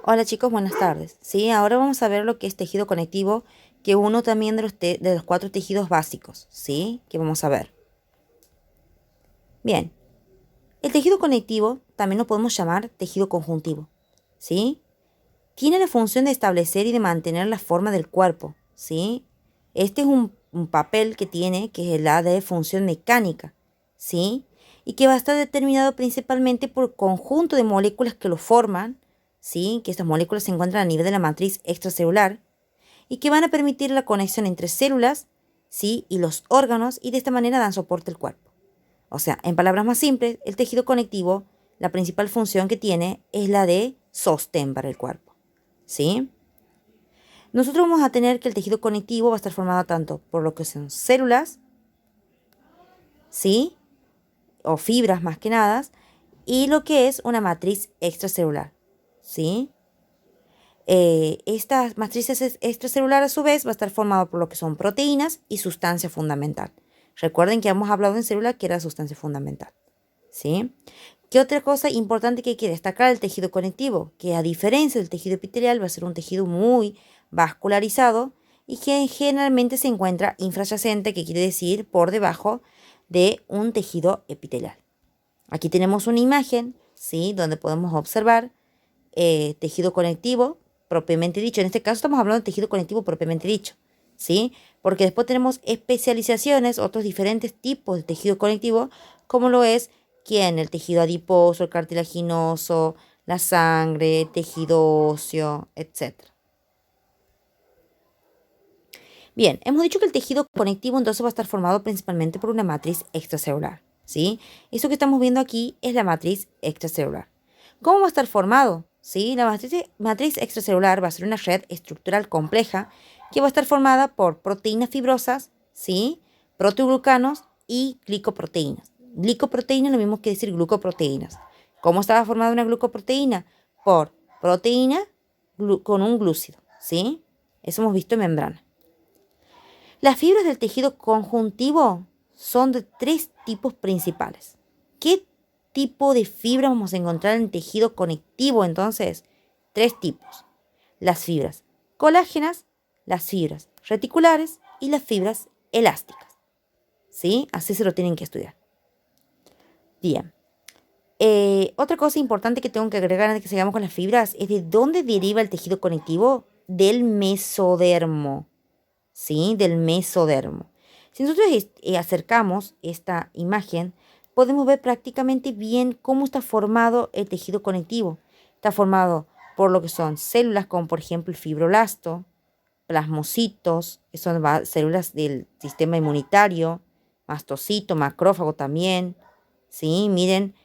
Hola chicos, buenas tardes. Sí, ahora vamos a ver lo que es tejido conectivo, que es uno también de los 4 tejidos básicos, ¿sí? Que vamos a ver. Bien, el tejido conectivo también lo podemos llamar tejido conjuntivo, ¿sí? Tiene la función de establecer y de mantener la forma del cuerpo, ¿sí? Este es un papel que tiene, que es la de función mecánica, ¿sí? Y que va a estar determinado principalmente por el conjunto de moléculas que lo forman, ¿sí? Que estas moléculas se encuentran a nivel de la matriz extracelular y que van a permitir la conexión entre células, ¿sí? Y los órganos, y de esta manera dan soporte al cuerpo. O sea, en palabras más simples, el tejido conectivo, la principal función que tiene es la de sostén para el cuerpo, ¿sí? Nosotros vamos a tener que el tejido conectivo va a estar formado tanto por lo que son células, ¿sí? O fibras más que nada, y lo que es una matriz extracelular, ¿sí? Esta matriz extracelular a su vez va a estar formada por lo que son proteínas y sustancia fundamental. Recuerden que hemos hablado en célula que era sustancia fundamental, ¿sí? ¿Qué otra cosa importante que hay que destacar del tejido conectivo? Que a diferencia del tejido epitelial va a ser un tejido muy vascularizado y que generalmente se encuentra infrayacente, que quiere decir por debajo de un tejido epitelial. Aquí tenemos una imagen, ¿sí? Donde podemos observar tejido conectivo propiamente dicho. En este caso estamos hablando de tejido conectivo propiamente dicho, ¿sí? Porque después tenemos especializaciones, otros diferentes tipos de tejido conectivo, como lo es el tejido adiposo, el cartilaginoso, la sangre, tejido óseo, etc. Bien, hemos dicho que el tejido conectivo entonces va a estar formado principalmente por una matriz extracelular, ¿sí? Eso que estamos viendo aquí es la matriz extracelular. ¿Cómo va a estar formado? ¿Sí? La matriz extracelular va a ser una red estructural compleja que va a estar formada por proteínas fibrosas, ¿sí? Proteoglucanos y glicoproteínas. Glicoproteína es lo mismo que decir glucoproteínas. ¿Cómo estaba formada una glucoproteína? Por proteína con un glúcido, ¿sí? Eso hemos visto en membrana. Las fibras del tejido conjuntivo son de 3 tipos principales. ¿Qué tipo de fibra vamos a encontrar en el tejido conectivo? Entonces, 3 tipos. Las fibras colágenas, las fibras reticulares y las fibras elásticas. ¿Sí? Así se lo tienen que estudiar. Bien. Otra cosa importante que tengo que agregar antes de que sigamos con las fibras es de dónde deriva el tejido conectivo. Del mesodermo. ¿Sí? Del mesodermo. Si nosotros acercamos esta imagen, podemos ver prácticamente bien cómo está formado el tejido conectivo. Está formado por lo que son células como por ejemplo el fibroblasto, plasmocitos, que son células del sistema inmunitario, mastocito, macrófago también, ¿sí? Miren,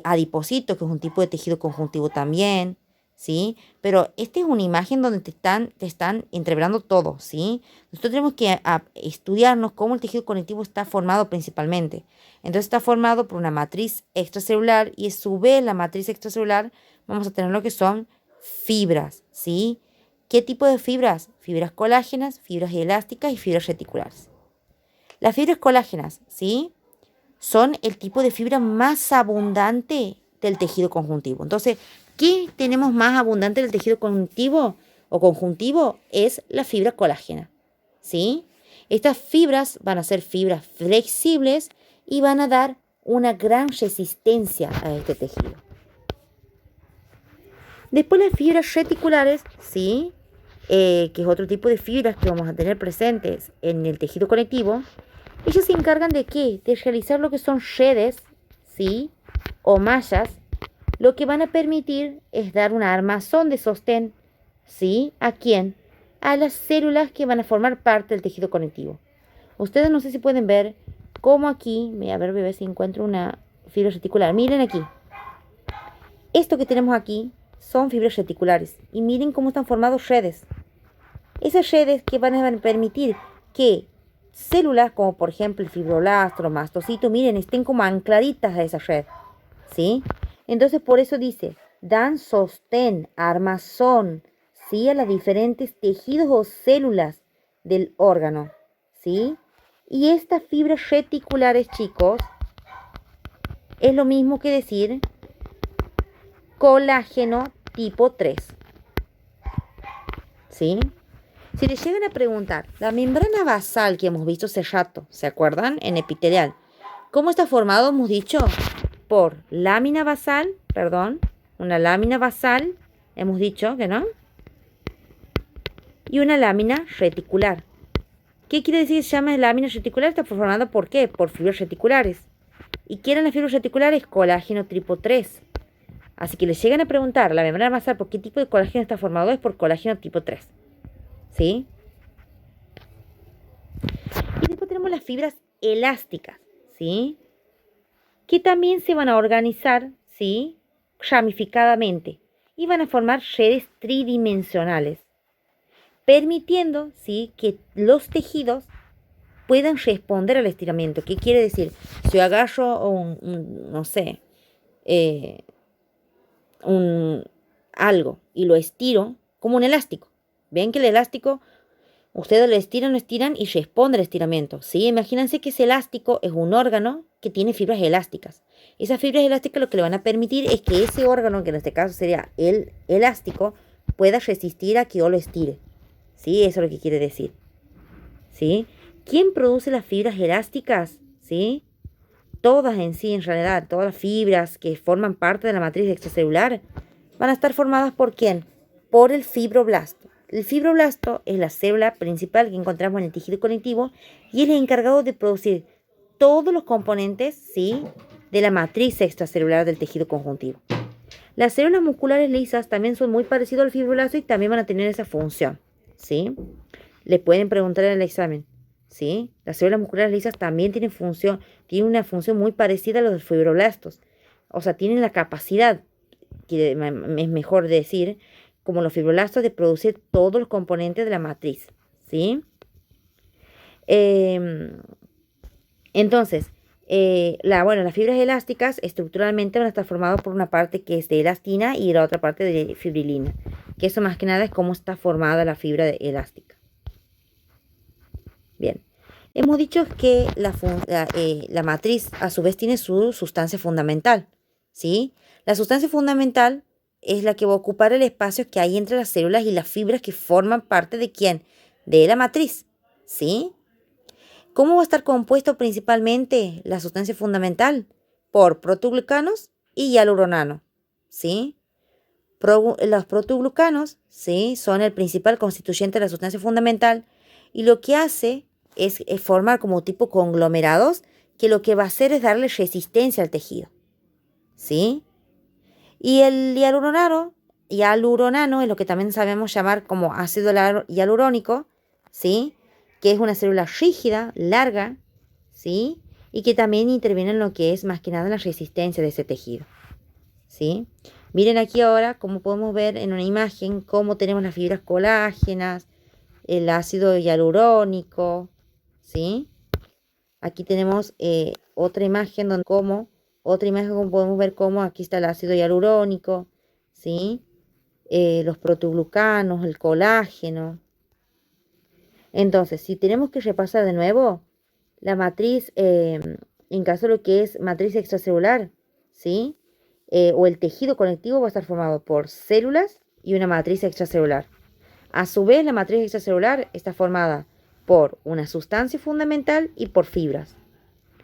adipocito, que es un tipo de tejido conjuntivo también, ¿sí? Pero esta es una imagen donde te están entreverando todo, ¿sí? Nosotros tenemos que estudiarnos cómo el tejido conectivo está formado principalmente. Entonces está formado por una matriz extracelular y a su vez la matriz extracelular vamos a tener lo que son fibras, ¿sí? ¿Qué tipo de fibras? Fibras colágenas, fibras elásticas y fibras reticulares. Las fibras colágenas, ¿sí? Son el tipo de fibra más abundante del tejido conjuntivo. Entonces, ¿qué tenemos más abundante del tejido conjuntivo o conjuntivo? Es la fibra colágena, ¿sí? Estas fibras van a ser fibras flexibles y van a dar una gran resistencia a este tejido. Después las fibras reticulares, ¿sí? Que es otro tipo de fibras que vamos a tener presentes en el tejido conectivo. Ellos se encargan de ¿qué? De realizar lo que son redes, ¿sí? O mallas, lo que van a permitir es dar un armazón de sostén, ¿sí? ¿A quién? A las células que van a formar parte del tejido conectivo. Ustedes no sé si pueden ver cómo aquí, a ver si encuentro una fibra reticular. Miren aquí. Esto que tenemos aquí son fibras reticulares y miren cómo están formados redes. Esas redes que van a permitir que células como por ejemplo el fibroblasto, los mastocitos, miren, estén como ancladitas a esa red, ¿sí? Entonces por eso dice, dan sostén, armazón, ¿sí? A los diferentes tejidos o células del órgano, ¿sí? Y estas fibras reticulares, chicos, es lo mismo que decir colágeno tipo 3. ¿sí? Si le llegan a preguntar, la membrana basal que hemos visto hace rato, ¿se acuerdan? En epitelial. ¿Cómo está formado? Hemos dicho por lámina basal, perdón, una lámina basal, hemos dicho que no, y una lámina reticular. ¿Qué quiere decir que se llama lámina reticular? Está formada ¿por qué? Por fibras reticulares. ¿Y qué eran las fibras reticulares? Colágeno tipo 3. Así que les llegan a preguntar, la membrana basal, ¿por qué tipo de colágeno está formado? Es por colágeno tipo 3. ¿Sí? Y después tenemos las fibras elásticas, ¿sí? Que también se van a organizar, ¿sí? Ramificadamente. Y van a formar redes tridimensionales, permitiendo, ¿sí? Que los tejidos puedan responder al estiramiento. ¿Qué quiere decir? Si yo agarro no sé, algo y lo estiro como un elástico. Ven que el elástico, ustedes lo estiran y responde al estiramiento. ¿Sí? Imagínense que ese elástico es un órgano que tiene fibras elásticas. Esas fibras elásticas lo que le van a permitir es que ese órgano, que en este caso sería el elástico, pueda resistir a que yo lo estire. ¿Sí? Eso es lo que quiere decir. ¿Sí? ¿Quién produce las fibras elásticas? ¿Sí? Todas en sí, en realidad, todas las fibras que forman parte de la matriz extracelular van a estar formadas ¿por quién? Por el fibroblasto. El fibroblasto es la célula principal que encontramos en el tejido conectivo y es el encargado de producir todos los componentes, ¿sí? De la matriz extracelular del tejido conjuntivo. Las células musculares lisas también son muy parecidas al fibroblasto y también van a tener esa función, ¿sí? Le pueden preguntar en el examen, ¿sí? Las células musculares lisas también tienen una función muy parecida a los fibroblastos. O sea, tienen la capacidad, que es mejor decir, como los fibroblastos, de producir todos los componentes de la matriz, ¿sí? Entonces, las fibras elásticas estructuralmente van a estar formadas por una parte que es de elastina y la otra parte de fibrilina, que eso más que nada es cómo está formada la fibra elástica. Bien, hemos dicho que la matriz a su vez tiene su sustancia fundamental, ¿sí? La sustancia fundamental es la que va a ocupar el espacio que hay entre las células y las fibras que forman parte de ¿quién? De la matriz, ¿sí? ¿Cómo va a estar compuesto principalmente la sustancia fundamental? Por protoglucanos y hialuronano, ¿sí? Los protoglucanos, ¿sí? Son el principal constituyente de la sustancia fundamental y lo que hace es formar como tipo conglomerados que lo que va a hacer es darle resistencia al tejido, ¿sí? Y el hialuronano es lo que también sabemos llamar como ácido hialurónico, ¿sí? Que es una célula rígida, larga, ¿sí? Y que también interviene en lo que es más que nada la resistencia de ese tejido, ¿sí? Miren aquí ahora cómo podemos ver en una imagen cómo tenemos las fibras colágenas, el ácido hialurónico, ¿sí? Aquí tenemos otra imagen donde podemos ver cómo aquí está el ácido hialurónico, ¿sí? Los protoglucanos, el colágeno. Entonces, si tenemos que repasar de nuevo, la matriz, en caso de lo que es matriz extracelular, ¿sí? O el tejido conectivo va a estar formado por células y una matriz extracelular. A su vez, la matriz extracelular está formada por una sustancia fundamental y por fibras.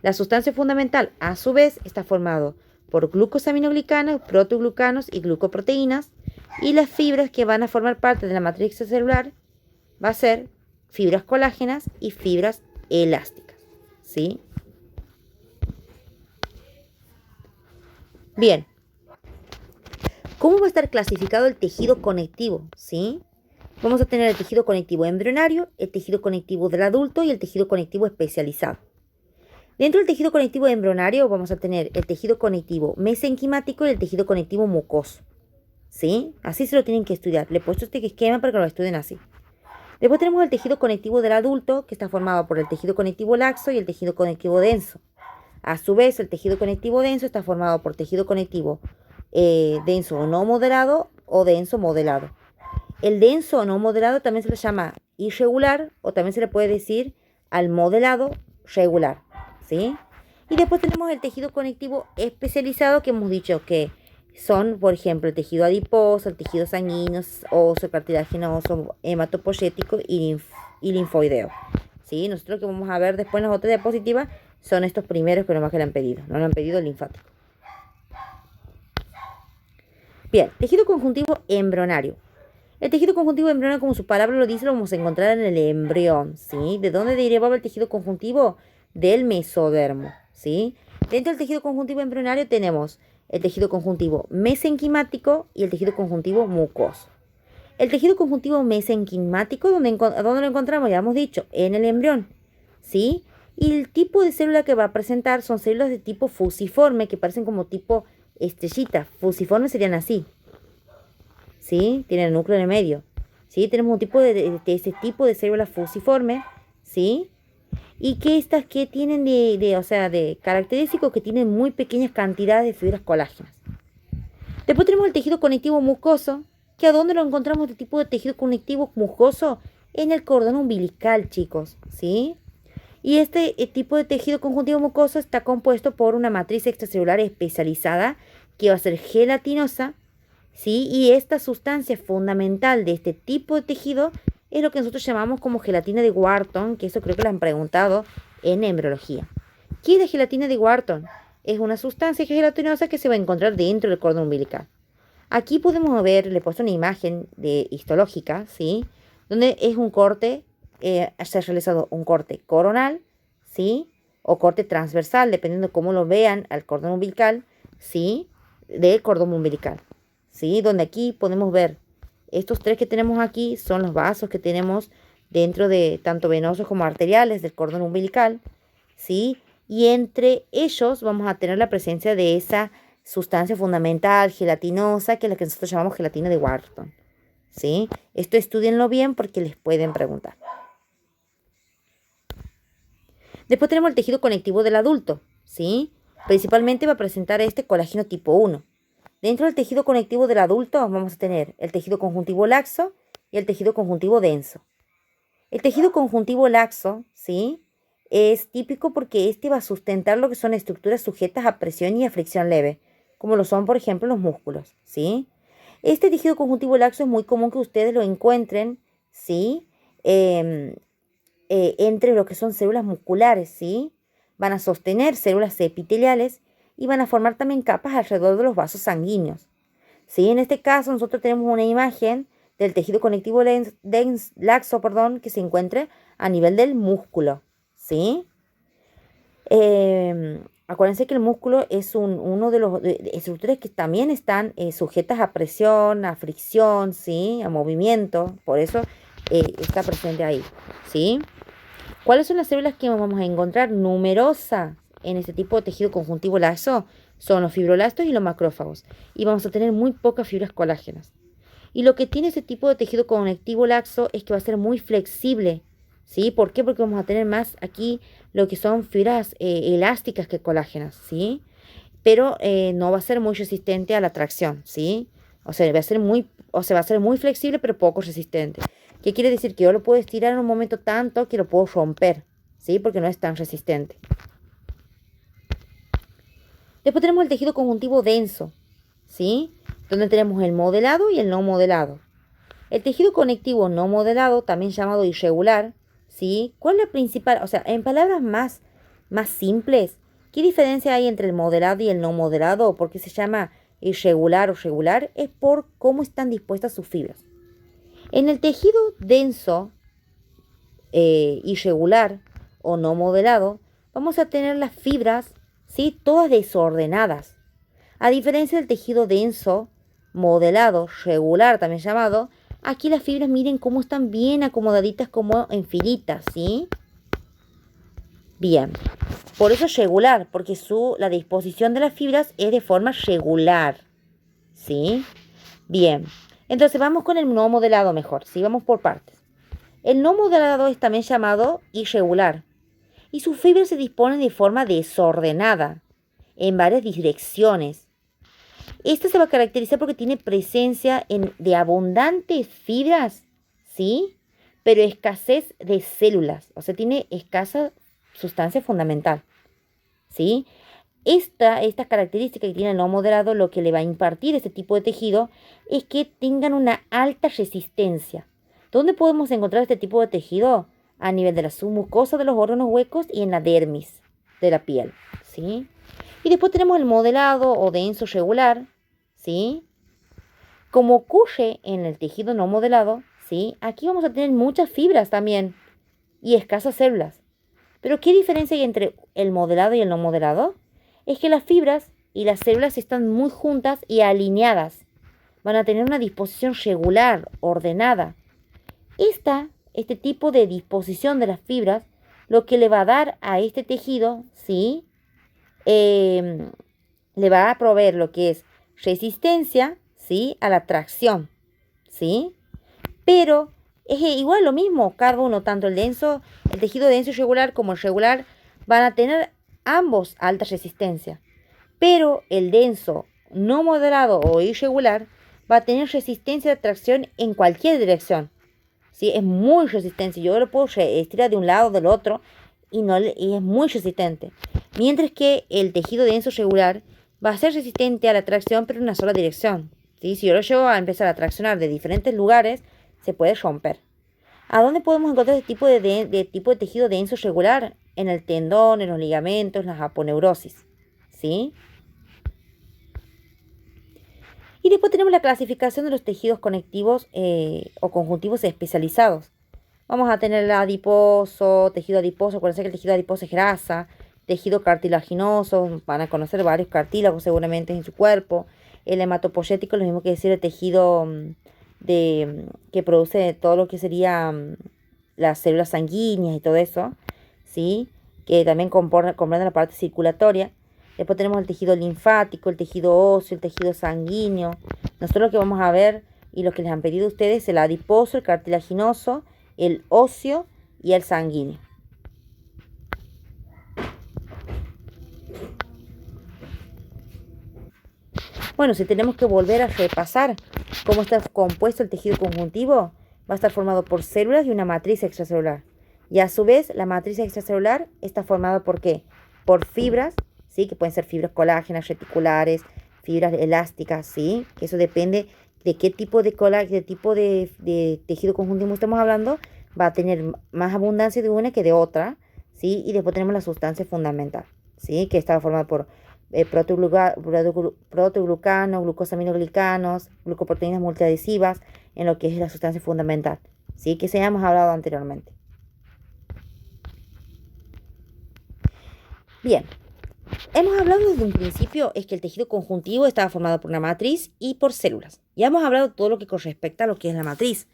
La sustancia fundamental, a su vez, está formado por glucosaminoglicanos, protoglucanos y glucoproteínas, y las fibras que van a formar parte de la matriz extracelular va a ser fibras colágenas y fibras elásticas, ¿sí? Bien, ¿cómo va a estar clasificado el tejido conectivo? ¿Sí? Vamos a tener el tejido conectivo embrionario, el tejido conectivo del adulto y el tejido conectivo especializado. Dentro del tejido conectivo embrionario vamos a tener el tejido conectivo mesenquimático y el tejido conectivo mucoso, ¿sí? Así se lo tienen que estudiar. Le he puesto este esquema para que lo estudien así. Después tenemos el tejido conectivo del adulto, que está formado por el tejido conectivo laxo y el tejido conectivo denso. A su vez, el tejido conectivo denso está formado por tejido conectivo denso no modelado o denso modelado. El denso no modelado también se le llama irregular o también se le puede decir al modelado regular, ¿sí? Y después tenemos el tejido conectivo especializado, que hemos dicho que son, por ejemplo, el tejido adiposo, el tejido sanguíneo, oso, cartilaginoso, hematopoyético y linfoideo. ¿Sí? Nosotros que vamos a ver después en las otras diapositivas son estos primeros que nomás que le han pedido. No le han pedido el linfático. Bien, tejido conjuntivo embrionario. El tejido conjuntivo embrionario, como su palabra lo dice, lo vamos a encontrar en el embrión, ¿sí? ¿De dónde derivaba el tejido conjuntivo? Del mesodermo, ¿sí? Dentro del tejido conjuntivo embrionario tenemos el tejido conjuntivo mesenquimático y el tejido conjuntivo mucoso. El tejido conjuntivo mesenquimático, ¿dónde lo encontramos? Ya hemos dicho, en el embrión, ¿sí? Y el tipo de célula que va a presentar son células de tipo fusiforme, que parecen como tipo estrellitas. Fusiformes serían así, ¿sí? Tienen el núcleo en el medio, ¿sí? Tenemos un tipo de ese tipo de células fusiforme, ¿sí? Y que estas que tienen o sea, de característicos que tienen muy pequeñas cantidades de fibras colágenas. Después tenemos el tejido conectivo mucoso, que ¿a dónde lo encontramos este tipo de tejido conectivo mucoso? En el cordón umbilical, chicos, ¿sí? Y este tipo de tejido conjuntivo mucoso está compuesto por una matriz extracelular especializada que va a ser gelatinosa, ¿sí? Y esta sustancia fundamental de este tipo de tejido es lo que nosotros llamamos como gelatina de Wharton, que eso creo que lo han preguntado en embriología. ¿Qué es la gelatina de Wharton? Es una sustancia gelatinosa que se va a encontrar dentro del cordón umbilical. Aquí podemos ver, le he puesto una imagen histológica, ¿sí? Donde es un corte, se ha realizado un corte coronal, ¿sí? O corte transversal, dependiendo de cómo lo vean al cordón umbilical, ¿sí? Del cordón umbilical, ¿sí? Donde aquí podemos ver, estos tres que tenemos aquí son los vasos que tenemos dentro de tanto venosos como arteriales del cordón umbilical, ¿sí? Y entre ellos vamos a tener la presencia de esa sustancia fundamental gelatinosa, que es la que nosotros llamamos gelatina de Wharton, ¿sí? Esto estudienlo bien porque les pueden preguntar. Después tenemos el tejido conectivo del adulto, ¿sí? Principalmente va a presentar este colágeno tipo 1. Dentro del tejido conectivo del adulto vamos a tener el tejido conjuntivo laxo y el tejido conjuntivo denso. El tejido conjuntivo laxo, ¿sí? Es típico porque este va a sustentar lo que son estructuras sujetas a presión y a fricción leve, como lo son, por ejemplo, los músculos, ¿sí? Este tejido conjuntivo laxo es muy común que ustedes lo encuentren, ¿sí? Entre lo que son células musculares, ¿sí? Van a sostener células epiteliales y van a formar también capas alrededor de los vasos sanguíneos, ¿sí? En este caso nosotros tenemos una imagen del tejido conectivo laxo, que se encuentra a nivel del músculo, ¿sí? Acuérdense que el músculo es uno de los estructuras que también están sujetas a presión, a fricción, ¿sí? A movimiento, por eso está presente ahí, ¿sí? ¿Cuáles son las células que vamos a encontrar numerosas en este tipo de tejido conjuntivo laxo? Son los fibroblastos y los macrófagos, y vamos a tener muy pocas fibras colágenas. Y lo que tiene este tipo de tejido conectivo laxo es que va a ser muy flexible, ¿sí? ¿Por qué? Porque vamos a tener más aquí lo que son fibras elásticas que colágenas, ¿sí? Pero no va a ser muy resistente a la tracción, ¿sí? O sea, va a ser muy flexible, pero poco resistente. ¿Qué quiere decir? Que yo lo puedo estirar en un momento tanto que lo puedo romper, ¿sí? Porque no es tan resistente. Después tenemos el tejido conjuntivo denso, ¿sí? Donde tenemos el modelado y el no modelado. El tejido conectivo no modelado, también llamado irregular, ¿sí? ¿Cuál es la principal? O sea, en palabras más simples, ¿qué diferencia hay entre el modelado y el no modelado? ¿O por qué se llama irregular o regular? Es por cómo están dispuestas sus fibras. En el tejido denso, irregular o no modelado, vamos a tener las fibras, ¿sí? Todas desordenadas. A diferencia del tejido denso, modelado, regular también llamado, aquí las fibras miren cómo están bien acomodaditas como en filitas, ¿sí? Bien, por eso es regular, porque la disposición de las fibras es de forma regular, ¿sí? Bien, entonces vamos con el no modelado mejor, ¿sí? Vamos por partes. El no modelado es también llamado irregular y sus fibras se disponen de forma desordenada en varias direcciones. Este se va a caracterizar porque tiene presencia de abundantes fibras, ¿sí? Pero escasez de células, o sea, tiene escasa sustancia fundamental, ¿sí? Esta característica que tiene el no moderado, lo que le va a impartir este tipo de tejido es que tengan una alta resistencia. ¿Dónde podemos encontrar este tipo de tejido? A nivel de la submucosa de los órganos huecos y en la dermis de la piel, ¿sí? Y después tenemos el modelado o denso regular, ¿sí? Como ocurre en el tejido no modelado, ¿sí? Aquí vamos a tener muchas fibras también y escasas células. Pero ¿qué diferencia hay entre el modelado y el no modelado? Es que las fibras y las células están muy juntas y alineadas. Van a tener una disposición regular, ordenada. Este tipo de disposición de las fibras, lo que le va a dar a este tejido, ¿sí? Le va a proveer lo que es resistencia, ¿sí? A la tracción, ¿sí? Pero es igual lo mismo, cada uno, tanto el tejido denso y regular como el regular, van a tener ambos alta resistencia. Pero el denso, no moderado o irregular, va a tener resistencia de tracción en cualquier dirección. ¿Sí? Es muy resistente. Yo lo puedo estirar de un lado o del otro y es muy resistente. Mientras que el tejido denso regular va a ser resistente a la tracción, pero en una sola dirección. ¿Sí? Si yo lo llevo a empezar a traccionar de diferentes lugares, se puede romper. ¿A dónde podemos encontrar este tipo de tejido denso regular? En el tendón, en los ligamentos, en las aponeurosis. ¿Sí? Y después tenemos la clasificación de los tejidos conectivos o conjuntivos especializados. Vamos a tener el adiposo, tejido adiposo. Acuérdense que el tejido adiposo es grasa. Tejido cartilaginoso, van a conocer varios cartílagos seguramente en su cuerpo. El hematopoyético, lo mismo que decir el tejido que produce todo lo que sería las células sanguíneas y todo eso, ¿sí? Que también comprende la parte circulatoria. Después tenemos el tejido linfático, el tejido óseo, el tejido sanguíneo. Nosotros lo que vamos a ver y lo que les han pedido ustedes es el adiposo, el cartilaginoso, el óseo y el sanguíneo. Bueno, si tenemos que volver a repasar cómo está compuesto el tejido conjuntivo, va a estar formado por células y una matriz extracelular. Y a su vez, la matriz extracelular está formada ¿por qué? Por fibras, ¿sí? Que pueden ser fibras colágenas, reticulares, fibras elásticas, ¿sí? Que eso depende de qué tipo de tejido conjuntivo estamos hablando. Va a tener más abundancia de una que de otra, ¿sí? Y después tenemos la sustancia fundamental, ¿sí? Que está formada por proteoglucanos, glucosaminoglicanos, glucoproteínas multiadhesivas, en lo que es la sustancia fundamental, ¿sí? Que se hemos hablado anteriormente. Bien, hemos hablado desde un principio es que el tejido conjuntivo estaba formado por una matriz y por células. Ya hemos hablado todo lo que con respecto a lo que es la matriz.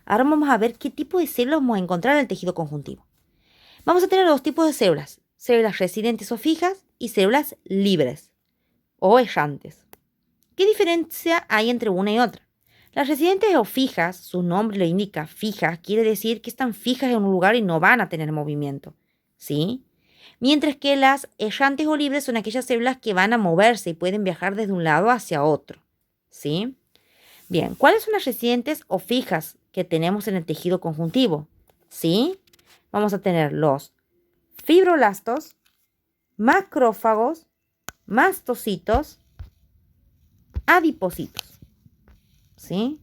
Ahora vamos a ver qué tipo de células vamos a encontrar en el tejido conjuntivo. Vamos a tener dos tipos de células residentes o fijas y células libres o errantes. ¿Qué diferencia hay entre una y otra? Las residentes o fijas, su nombre lo indica, fijas, quiere decir que están fijas en un lugar y no van a tener movimiento, ¿sí? Mientras que las errantes o libres son aquellas células que van a moverse y pueden viajar desde un lado hacia otro, ¿sí? Bien, ¿cuáles son las residentes o fijas que tenemos en el tejido conjuntivo? ¿Sí? Vamos a tener los fibroblastos, macrófagos, mastocitos, adipocitos. ¿Sí?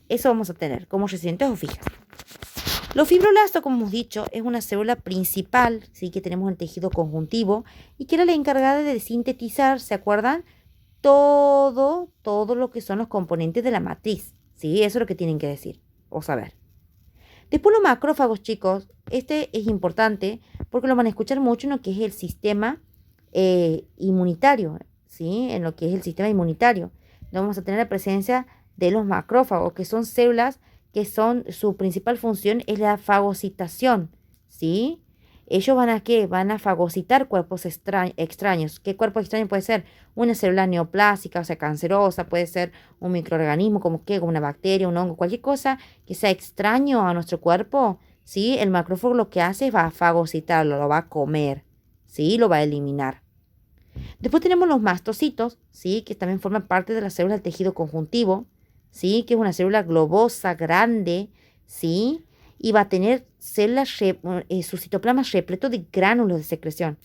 Eso vamos a tener como residentes o fijas. Los fibroblastos, como hemos dicho, es una célula principal, ¿sí? Que tenemos en el tejido conjuntivo y que era la encargada de sintetizar, ¿se acuerdan? Todo lo que son los componentes de la matriz, ¿sí? Eso es lo que tienen que decir o saber. Después los macrófagos, chicos, este es importante porque lo van a escuchar mucho en lo que es el sistema inmunitario, ¿sí? En lo que es el sistema inmunitario. Vamos a tener la presencia de los macrófagos, que son células que su principal función es la fagocitación, ¿sí? Ellos van a ¿qué? Van a fagocitar cuerpos extraños. ¿Qué cuerpo extraño puede ser? Una célula neoplásica, o sea, cancerosa, puede ser un microorganismo como una bacteria, un hongo, cualquier cosa que sea extraño a nuestro cuerpo, ¿sí? El macrófago lo que hace es va a fagocitarlo, lo va a comer, ¿sí? Lo va a eliminar. Después tenemos los mastocitos, ¿sí? Que también forman parte de las células del tejido conjuntivo, ¿sí? Que es una célula globosa, grande, ¿sí? Y va a tener células, su citoplasma repleto de gránulos de secreción,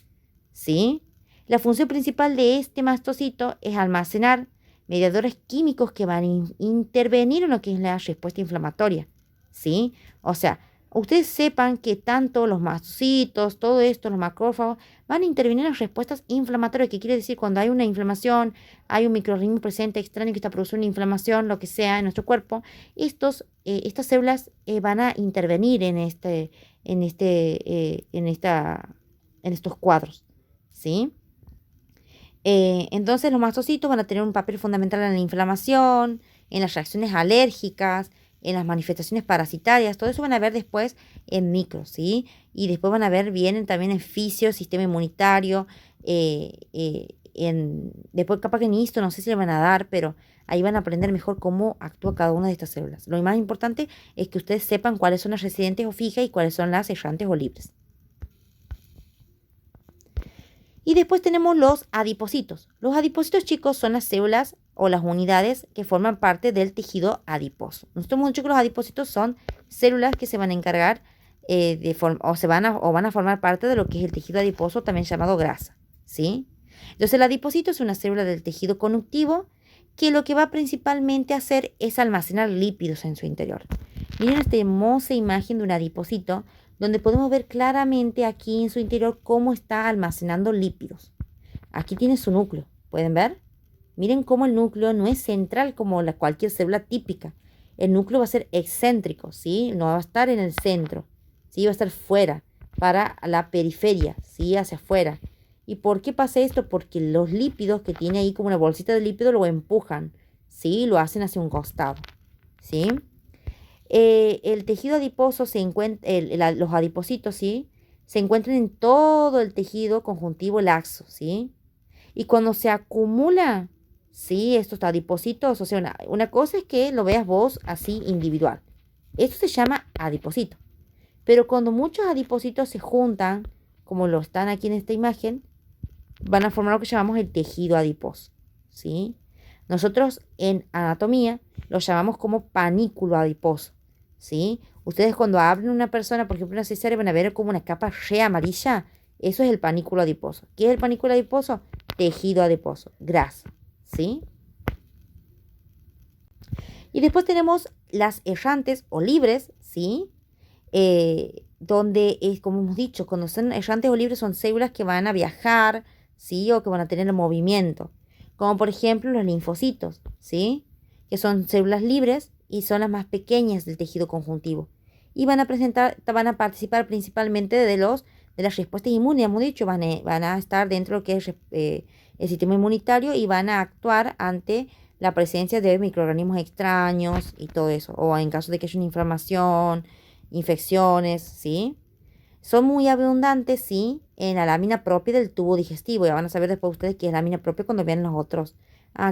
¿sí? La función principal de este mastocito es almacenar mediadores químicos que van a intervenir en lo que es la respuesta inflamatoria, ¿sí? O sea, ustedes sepan que tanto los mastocitos, todo esto, los macrófagos, van a intervenir en las respuestas inflamatorias, que quiere decir cuando hay una inflamación, hay un microorganismo presente extraño que está produciendo una inflamación, lo que sea en nuestro cuerpo, estas células van a intervenir en estos cuadros, ¿sí? Entonces los mastocitos van a tener un papel fundamental en la inflamación, en las reacciones alérgicas, en las manifestaciones parasitarias, todo eso van a ver después en micro, ¿sí? Y después van a ver bien también en fisio, sistema inmunitario, después capaz que en histo, no sé si le van a dar, pero ahí van a aprender mejor cómo actúa cada una de estas células. Lo más importante es que ustedes sepan cuáles son las residentes o fijas y cuáles son las errantes o libres. Y después tenemos los adipocitos. Los adipocitos, chicos, son las células o las unidades que forman parte del tejido adiposo. Nosotros hemos dicho que los adipocitos son células que se van a encargar van a formar parte de lo que es el tejido adiposo, también llamado grasa, ¿sí? Entonces el adipocito es una célula del tejido conductivo que lo que va principalmente a hacer es almacenar lípidos en su interior. Miren esta hermosa imagen de un adipocito donde podemos ver claramente aquí en su interior cómo está almacenando lípidos. Aquí tiene su núcleo, ¿pueden ver? Miren cómo el núcleo no es central como cualquier célula típica. El núcleo va a ser excéntrico, ¿sí? No va a estar en el centro, ¿sí? Va a estar fuera, para la periferia, ¿sí? Hacia afuera. ¿Y por qué pasa esto? Porque los lípidos que tiene ahí como una bolsita de lípido lo empujan, ¿sí? Lo hacen hacia un costado, ¿sí? El tejido adiposo se encuentra, los adipocitos, ¿sí? Se encuentran en todo el tejido conjuntivo laxo, ¿sí? Y cuando se acumula, ¿sí? Estos adipocitos, o sea, una cosa es que lo veas vos así individual. Esto se llama adipocito. Pero cuando muchos adipocitos se juntan, como lo están aquí en esta imagen, van a formar lo que llamamos el tejido adiposo, ¿sí? Nosotros en anatomía lo llamamos como panículo adiposo, ¿sí? Ustedes cuando abren una persona, por ejemplo una cesárea, van a ver como una capa re amarilla. Eso es el panículo adiposo. ¿Qué es el panículo adiposo? Tejido adiposo, grasa, ¿sí? Y después tenemos las errantes o libres, ¿sí? Donde es, como hemos dicho, cuando son errantes o libres son células que van a viajar, ¿sí? O que van a tener movimiento. Como por ejemplo los linfocitos, ¿sí? Que son células libres y son las más pequeñas del tejido conjuntivo. Y van a participar principalmente de las respuestas inmunes, hemos dicho, van a estar dentro de lo que es el sistema inmunitario y van a actuar ante la presencia de microorganismos extraños y todo eso. O en caso de que haya una inflamación, infecciones, ¿sí? Son muy abundantes, sí, en la lámina propia del tubo digestivo. Ya van a saber después ustedes qué es lámina propia cuando vean los otros.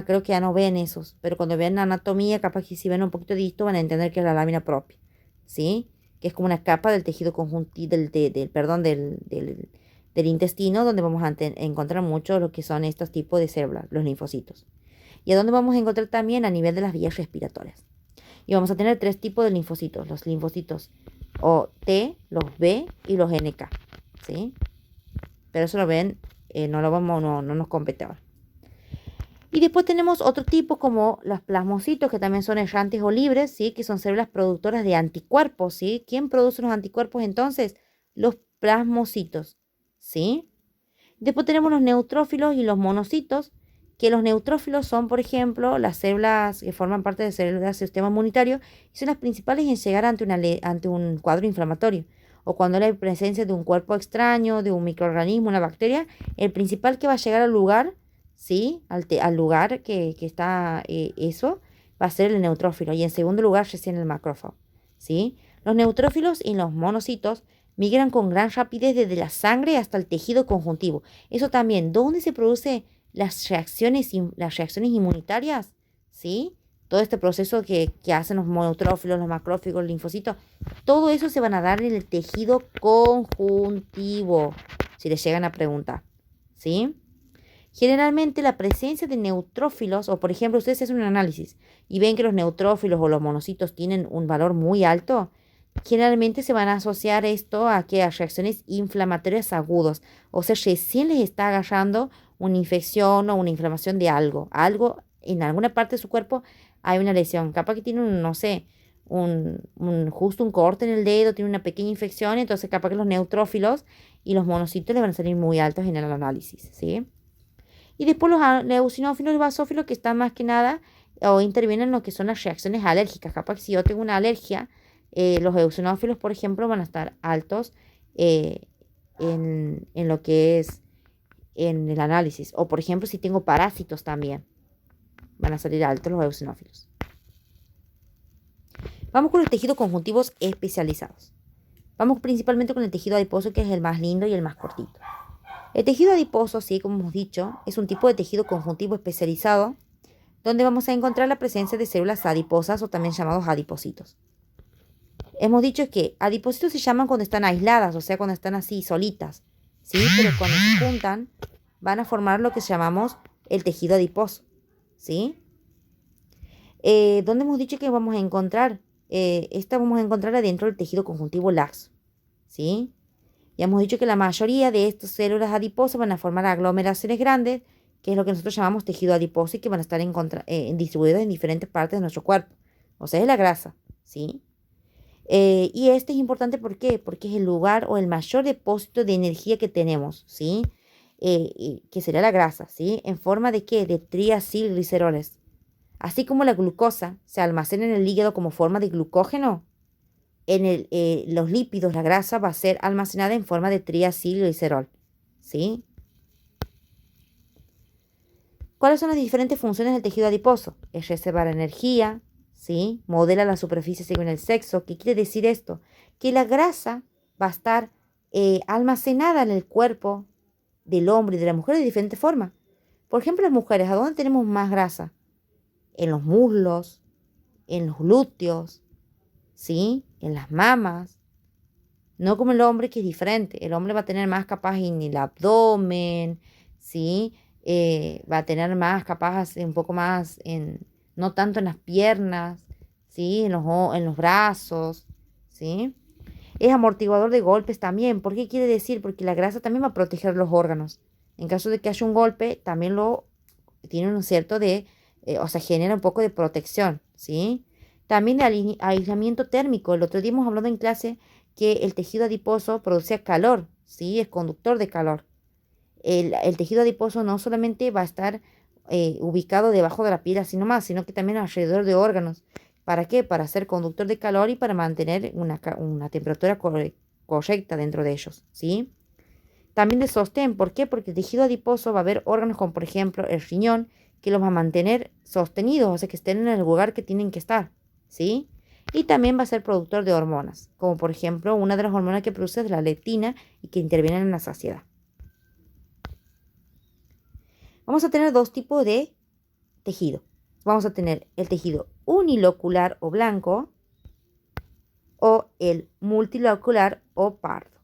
Creo que ya no ven esos, pero cuando vean la anatomía, capaz que si ven un poquito de esto van a entender que es la lámina propia, ¿sí? Que es como una capa del tejido conjuntivo, del intestino, donde vamos a encontrar mucho lo que son estos tipos de células, los linfocitos. Y a donde vamos a encontrar también a nivel de las vías respiratorias. Y vamos a tener 3 tipos de linfocitos, los linfocitos o T, los B y los NK, ¿sí? Pero eso lo ven, no nos compete ahora. Y después tenemos otro tipo como los plasmocitos, que también son errantes o libres, ¿sí? Que son células productoras de anticuerpos, ¿sí? ¿Quién produce los anticuerpos entonces? Los plasmocitos, ¿sí? Después tenemos los neutrófilos y los monocitos, que los neutrófilos son, por ejemplo, las células que forman parte de células del sistema inmunitario y son las principales en llegar ante un cuadro inflamatorio. O cuando hay presencia de un cuerpo extraño, de un microorganismo, una bacteria, el principal que va a llegar al lugar, ¿sí? Al lugar que está eso, va a ser el neutrófilo. Y en segundo lugar, recién el macrófago, ¿sí? Los neutrófilos y los monocitos migran con gran rapidez desde la sangre hasta el tejido conjuntivo. Eso también, ¿dónde se produce las reacciones inmunitarias? ¿Sí? Todo este proceso que hacen los neutrófilos, los macrófagos, los linfocitos, todo eso se van a dar en el tejido conjuntivo, si les llegan a preguntar, ¿sí? Generalmente la presencia de neutrófilos, o por ejemplo, ustedes hacen un análisis y ven que los neutrófilos o los monocitos tienen un valor muy alto, generalmente se van a asociar esto a reacciones inflamatorias agudas, o sea, recién les está agarrando una infección o una inflamación de algo. Algo en alguna parte de su cuerpo hay una lesión. Capaz que tiene un, no sé, justo un corte en el dedo, tiene una pequeña infección, entonces capaz que los neutrófilos y los monocitos le van a salir muy altos en el análisis, ¿sí? Y después los eosinófilos y basófilos que están más que nada o intervienen en lo que son las reacciones alérgicas. Capaz que si yo tengo una alergia, los eosinófilos, por ejemplo, van a estar altos eh, en lo que es en el análisis. O, por ejemplo, si tengo parásitos también, van a salir altos los eosinófilos. Vamos con los tejidos conjuntivos especializados. Vamos principalmente con el tejido adiposo, que es el más lindo y el más cortito. El tejido adiposo, sí, como hemos dicho, es un tipo de tejido conjuntivo especializado donde vamos a encontrar la presencia de células adiposas o también llamados adipocitos. Hemos dicho que adipocitos se llaman cuando están aisladas, o sea, cuando están así solitas, ¿sí? Pero cuando se juntan van a formar lo que llamamos el tejido adiposo, ¿sí? ¿Dónde hemos dicho que vamos a encontrar? Esta vamos a encontrar adentro del tejido conjuntivo laxo, ¿sí? Ya hemos dicho que la mayoría de estas células adiposas van a formar aglomeraciones grandes, que es lo que nosotros llamamos tejido adiposo y que van a estar distribuidos en diferentes partes de nuestro cuerpo. O sea, es la grasa, ¿sí? Y este es importante, ¿por qué? Porque es el lugar o el mayor depósito de energía que tenemos, ¿sí? Que será la grasa, ¿sí? ¿En forma de qué? De triacilgliceroles. Así como la glucosa se almacena en el hígado como forma de glucógeno, los lípidos, la grasa, va a ser almacenada en forma de triacilglicerol, ¿sí? ¿Cuáles son las diferentes funciones del tejido adiposo? Es reservar energía, ¿sí? Modela la superficie según el sexo. ¿Qué quiere decir esto? Que la grasa va a estar almacenada en el cuerpo del hombre y de la mujer de diferentes formas. Por ejemplo, las mujeres, ¿a dónde tenemos más grasa? En los muslos, en los glúteos, ¿sí? En las mamas. No como el hombre, que es diferente. El hombre va a tener más capaz en el abdomen, ¿sí? Va a tener más capaz, un poco más, no tanto en las piernas, ¿sí? En los brazos, ¿sí? Es amortiguador de golpes también. ¿Por qué quiere decir? Porque la grasa también va a proteger los órganos. En caso de que haya un golpe, también tiene un cierto o sea, genera un poco de protección, ¿sí? También de aislamiento térmico. El otro día hemos hablado en clase que el tejido adiposo produce calor, ¿sí? Es conductor de calor. El tejido adiposo no solamente va a estar ubicado debajo de la piel así nomás, sino que también alrededor de órganos. ¿Para qué? Para ser conductor de calor y para mantener una temperatura correcta dentro de ellos, ¿sí? También de sostén. ¿Por qué? Porque el tejido adiposo va a haber órganos como, por ejemplo, el riñón, que los va a mantener sostenidos, o sea, que estén en el lugar que tienen que estar, ¿sí? Y también va a ser productor de hormonas, como por ejemplo, una de las hormonas que produce es la leptina y que intervienen en la saciedad. Vamos a tener dos tipos de tejido. Vamos a tener el tejido unilocular o blanco o el multilocular o pardo.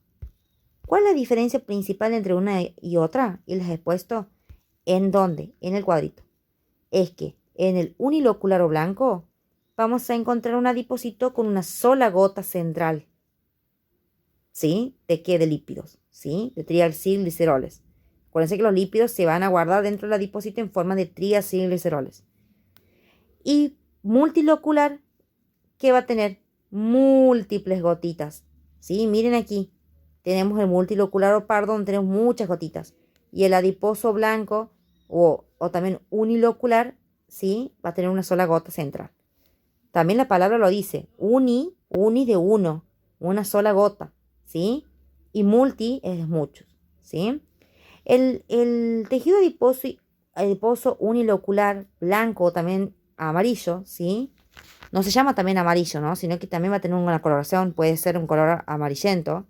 ¿Cuál es la diferencia principal entre una y otra? Y les he puesto en dónde, en el cuadrito. Es que en el unilocular o blanco vamos a encontrar un adipocito con una sola gota central. ¿Sí? ¿De qué? De lípidos, ¿sí? De triacilgliceroles. Acuérdense que los lípidos se van a guardar dentro del adipocito en forma de triacilgliceroles. Y multilocular, ¿qué va a tener? Múltiples gotitas, ¿sí? Miren aquí, tenemos el multilocular o pardo donde tenemos muchas gotitas. Y el adiposo blanco o también unilocular, ¿sí? Va a tener una sola gota central. También la palabra lo dice, uni de uno, una sola gota, ¿sí? Y multi es de muchos, ¿sí? El tejido adiposo unilocular blanco o también amarillo, ¿sí? No se llama también amarillo, ¿no? Sino que también va a tener una coloración, puede ser un color amarillento,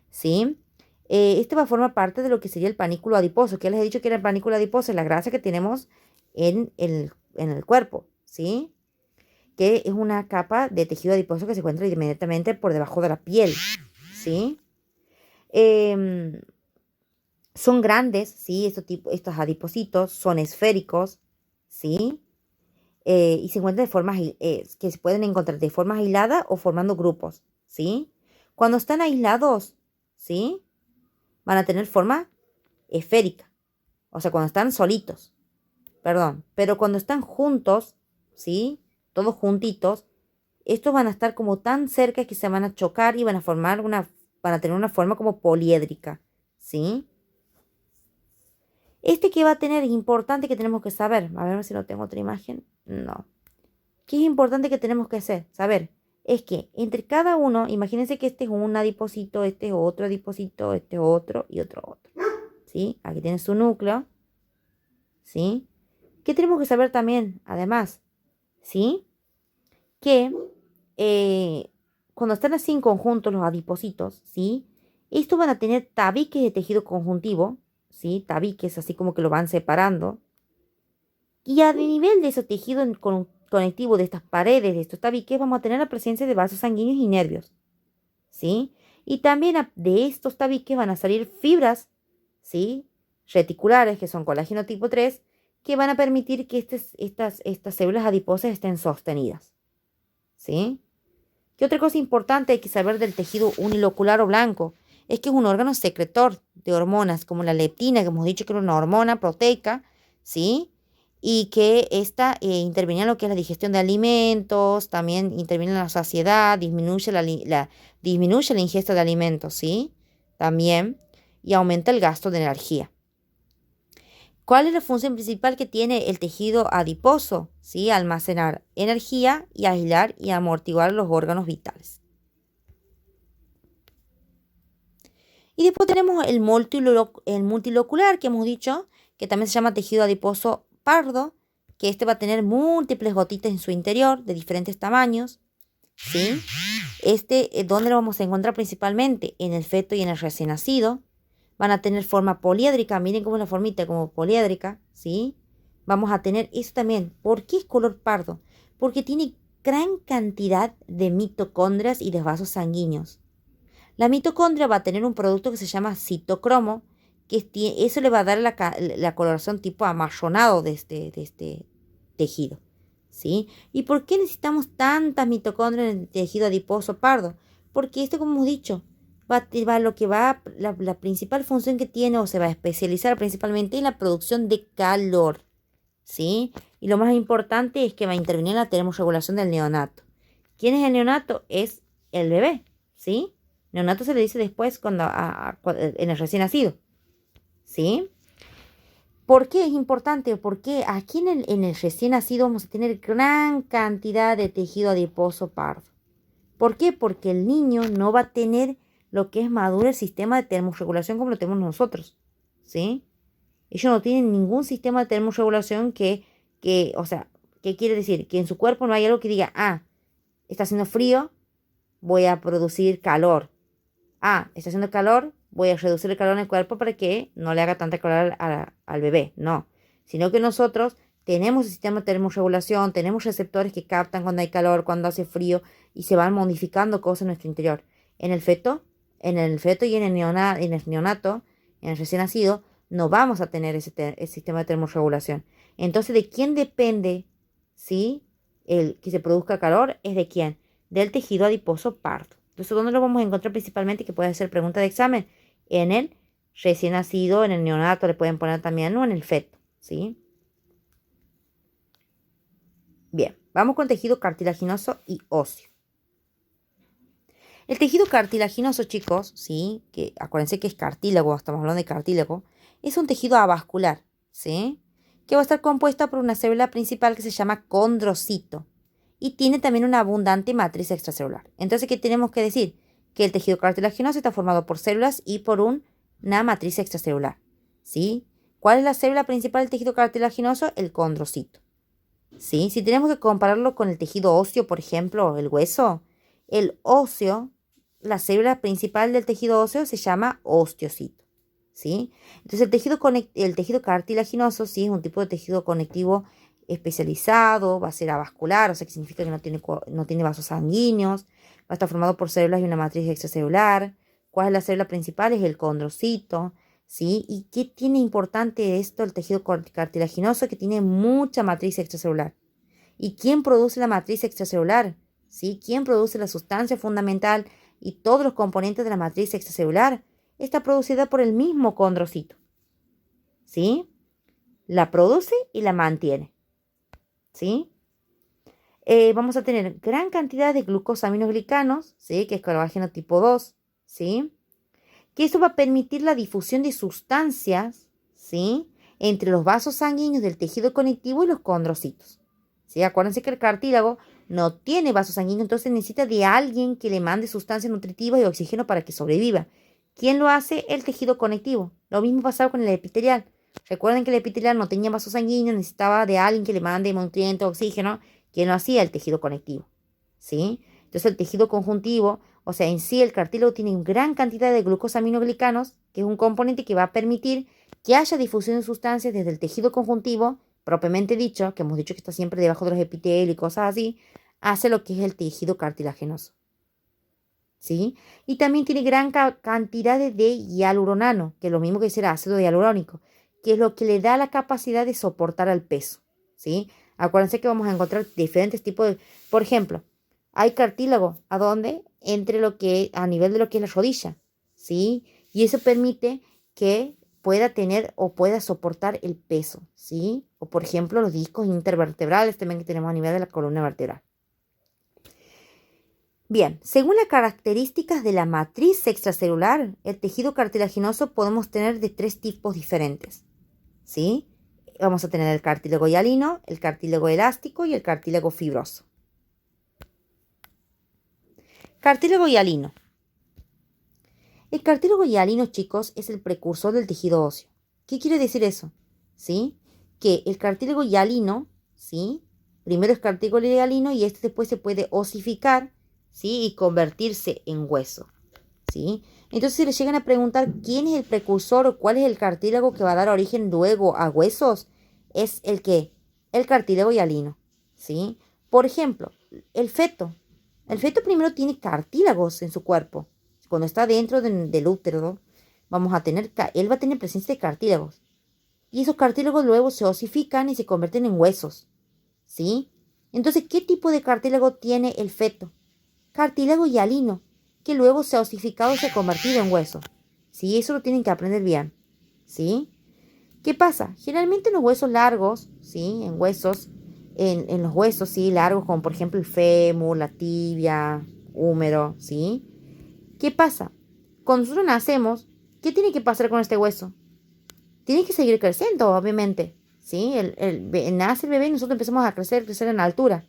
¿sí? Este va a formar parte de lo que sería el panículo adiposo, que ya les he dicho que era el panículo adiposo, es la grasa que tenemos en el cuerpo, ¿sí? Que es una capa de tejido adiposo que se encuentra inmediatamente por debajo de la piel, ¿sí? Son grandes, ¿sí? Estos adipocitos son esféricos, ¿sí? Y se encuentran de formas que se pueden encontrar de forma aislada o formando grupos, ¿sí? Cuando están aislados, ¿sí? Van a tener forma esférica, O sea, cuando están solitos, perdón. Pero cuando están juntos, ¿sí? Todos juntitos, estos van a estar como tan cerca que se van a chocar y van a tener una forma como poliédrica, ¿sí? ¿Qué va a tener? Es importante que tenemos que saber. A ver si no tengo otra imagen. No. ¿Qué es importante que tenemos que saber? Es que entre cada uno, imagínense que este es un adiposito, este es otro adiposito, este es otro y otro. ¿Sí? Aquí tiene su núcleo. ¿Sí? ¿Qué tenemos que saber también? Además, ¿sí? Que cuando están así en conjunto los adipositos, ¿sí? Estos van a tener tabiques de tejido conjuntivo, ¿sí? Tabiques así como que lo van separando. Y a nivel de ese tejido conectivo de estas paredes, de estos tabiques, vamos a tener la presencia de vasos sanguíneos y nervios, ¿sí? Y también de estos tabiques van a salir fibras, ¿sí? Reticulares, que son colágeno tipo 3, que van a permitir que estas células adiposas estén sostenidas, ¿sí? ¿Qué otra cosa importante hay que saber del tejido unilocular o blanco? Es que es un órgano secretor de hormonas, como la leptina, que hemos dicho que era una hormona proteica, ¿sí? Y que esta interviene en lo que es la digestión de alimentos, también interviene en la saciedad, disminuye la ingesta de alimentos, ¿sí? También, y aumenta el gasto de energía. ¿Cuál es la función principal que tiene el tejido adiposo? ¿Sí? Almacenar energía y aislar y amortiguar los órganos vitales. Y después tenemos el multilocular, que hemos dicho, que también se llama tejido adiposo pardo, que este va a tener múltiples gotitas en su interior de diferentes tamaños, ¿sí? ¿Dónde lo vamos a encontrar principalmente? En el feto y en el recién nacido. Van a tener forma poliédrica, miren cómo es la formita, como poliédrica, ¿sí? Vamos a tener eso también. ¿Por qué es color pardo? Porque tiene gran cantidad de mitocondrias y de vasos sanguíneos. La mitocondria va a tener un producto que se llama citocromo, eso le va a dar la coloración tipo amarronado de este tejido, ¿sí? ¿Y por qué necesitamos tantas mitocondrias en el tejido adiposo pardo? Porque esto, como hemos dicho, la principal función que tiene o se va a especializar principalmente en la producción de calor, ¿sí? Y lo más importante es que va a intervenir en la termorregulación del neonato. ¿Quién es el neonato? Es el bebé, ¿sí? Neonato se le dice después en el recién nacido, ¿sí? ¿Por qué es importante? Porque aquí en el recién nacido vamos a tener gran cantidad de tejido adiposo pardo. ¿Por qué? Porque el niño no va a tener lo que es maduro el sistema de termorregulación como lo tenemos nosotros, ¿sí? Ellos no tienen ningún sistema de termorregulación o sea, ¿qué quiere decir? Que en su cuerpo no hay algo que diga, está haciendo frío, voy a producir calor. Está haciendo calor, voy a reducir el calor en el cuerpo para que no le haga tanta calor al bebé. No, sino que nosotros tenemos el sistema de termorregulación, tenemos receptores que captan cuando hay calor, cuando hace frío y se van modificando cosas en nuestro interior. En el feto y en el neonato, en el recién nacido, no vamos a tener ese sistema de termorregulación. Entonces, ¿de quién depende, sí, el que se produzca calor? ¿Es de quién? Del tejido adiposo pardo. Entonces, ¿dónde lo vamos a encontrar principalmente? Que puede ser pregunta de examen. En el recién nacido, en el neonato, le pueden poner también, o en el feto, ¿sí? Bien, vamos con tejido cartilaginoso y óseo. El tejido cartilaginoso, chicos, ¿sí? Que acuérdense que es cartílago, estamos hablando de cartílago, es un tejido avascular, ¿sí? Que va a estar compuesta por una célula principal que se llama condrocito y tiene también una abundante matriz extracelular. Entonces, ¿qué tenemos que decir? Que el tejido cartilaginoso está formado por células y por una matriz extracelular, ¿sí? ¿Cuál es la célula principal del tejido cartilaginoso? El condrocito, ¿sí? Si tenemos que compararlo con el tejido óseo, por ejemplo, el hueso, el óseo, la célula principal del tejido óseo se llama osteocito, ¿sí? Entonces el tejido cartilaginoso, sí, es un tipo de tejido conectivo especializado, va a ser avascular, o sea que significa que no tiene vasos sanguíneos, va a estar formado por células y una matriz extracelular. ¿Cuál es la célula principal? Es el condrocito, ¿sí? ¿Y qué tiene importante esto, el tejido cartilaginoso? Que tiene mucha matriz extracelular. ¿Y quién produce la matriz extracelular? ¿Sí? ¿Quién produce la sustancia fundamental y todos los componentes de la matriz extracelular? Está producida por el mismo condrocito, ¿sí? la produce y la mantiene, ¿sí? Vamos a tener gran cantidad de glucosaminoglicanos, ¿sí? Que es colágeno tipo 2, ¿sí? Que eso va a permitir la difusión de sustancias, ¿sí? Entre los vasos sanguíneos del tejido conectivo y los condrocitos, ¿sí? Acuérdense que el cartílago no tiene vasos sanguíneos, entonces necesita de alguien que le mande sustancias nutritivas y oxígeno para que sobreviva. ¿Quién lo hace? El tejido conectivo. Lo mismo pasaba con el epitelial. Recuerden que el epitelial no tenía vasos sanguíneos, necesitaba de alguien que le mande nutrientes, oxígeno. ¿Quién lo hacía? El tejido conectivo, ¿sí? Entonces el tejido conjuntivo, o sea, en sí el cartílago tiene gran cantidad de glucosaminoglicanos, que es un componente que va a permitir que haya difusión de sustancias desde el tejido conjuntivo, propiamente dicho, que hemos dicho que está siempre debajo de los epitelios y cosas así, hacia lo que es el tejido cartilaginoso, ¿sí? Y también tiene gran cantidad de hialuronano, que es lo mismo que decir ácido hialurónico, que es lo que le da la capacidad de soportar al peso, ¿sí? Acuérdense que vamos a encontrar diferentes tipos de, por ejemplo, hay cartílago, ¿a dónde? Entre lo que, a nivel de lo que es la rodilla, ¿sí? Y eso permite que pueda tener o pueda soportar el peso, ¿sí? O por ejemplo los discos intervertebrales también que tenemos a nivel de la columna vertebral. Bien, según las características de la matriz extracelular, el tejido cartilaginoso podemos tener de 3 tipos diferentes, ¿sí? Vamos a tener el cartílago hialino, el cartílago elástico y el cartílago fibroso. Cartílago hialino. El cartílago hialino, chicos, es el precursor del tejido óseo. ¿Qué quiere decir eso? ¿Sí? Que el cartílago hialino, ¿sí? Primero es cartílago hialino y este después se puede osificar, ¿sí? Y convertirse en hueso, ¿sí? Entonces, si le llegan a preguntar quién es el precursor o cuál es el cartílago que va a dar origen luego a huesos, es el que, el cartílago hialino, ¿sí? Por ejemplo, el feto. El feto primero tiene cartílagos en su cuerpo. Cuando está dentro del útero, él va a tener presencia de cartílagos. Y esos cartílagos luego se osifican y se convierten en huesos, ¿sí? Entonces, ¿qué tipo de cartílago tiene el feto? Cartílago hialino, que luego se ha osificado y se ha convertido en hueso. ¿Sí? Eso lo tienen que aprender bien, ¿sí? ¿Qué pasa? Generalmente en los huesos largos, ¿sí? En los huesos, ¿sí? Largos, como por ejemplo el fémur, la tibia, húmero, ¿sí? ¿Qué pasa? Cuando nosotros nacemos, ¿qué tiene que pasar con este hueso? Tiene que seguir creciendo, obviamente, ¿sí? Nace el bebé y nosotros empezamos a crecer en altura.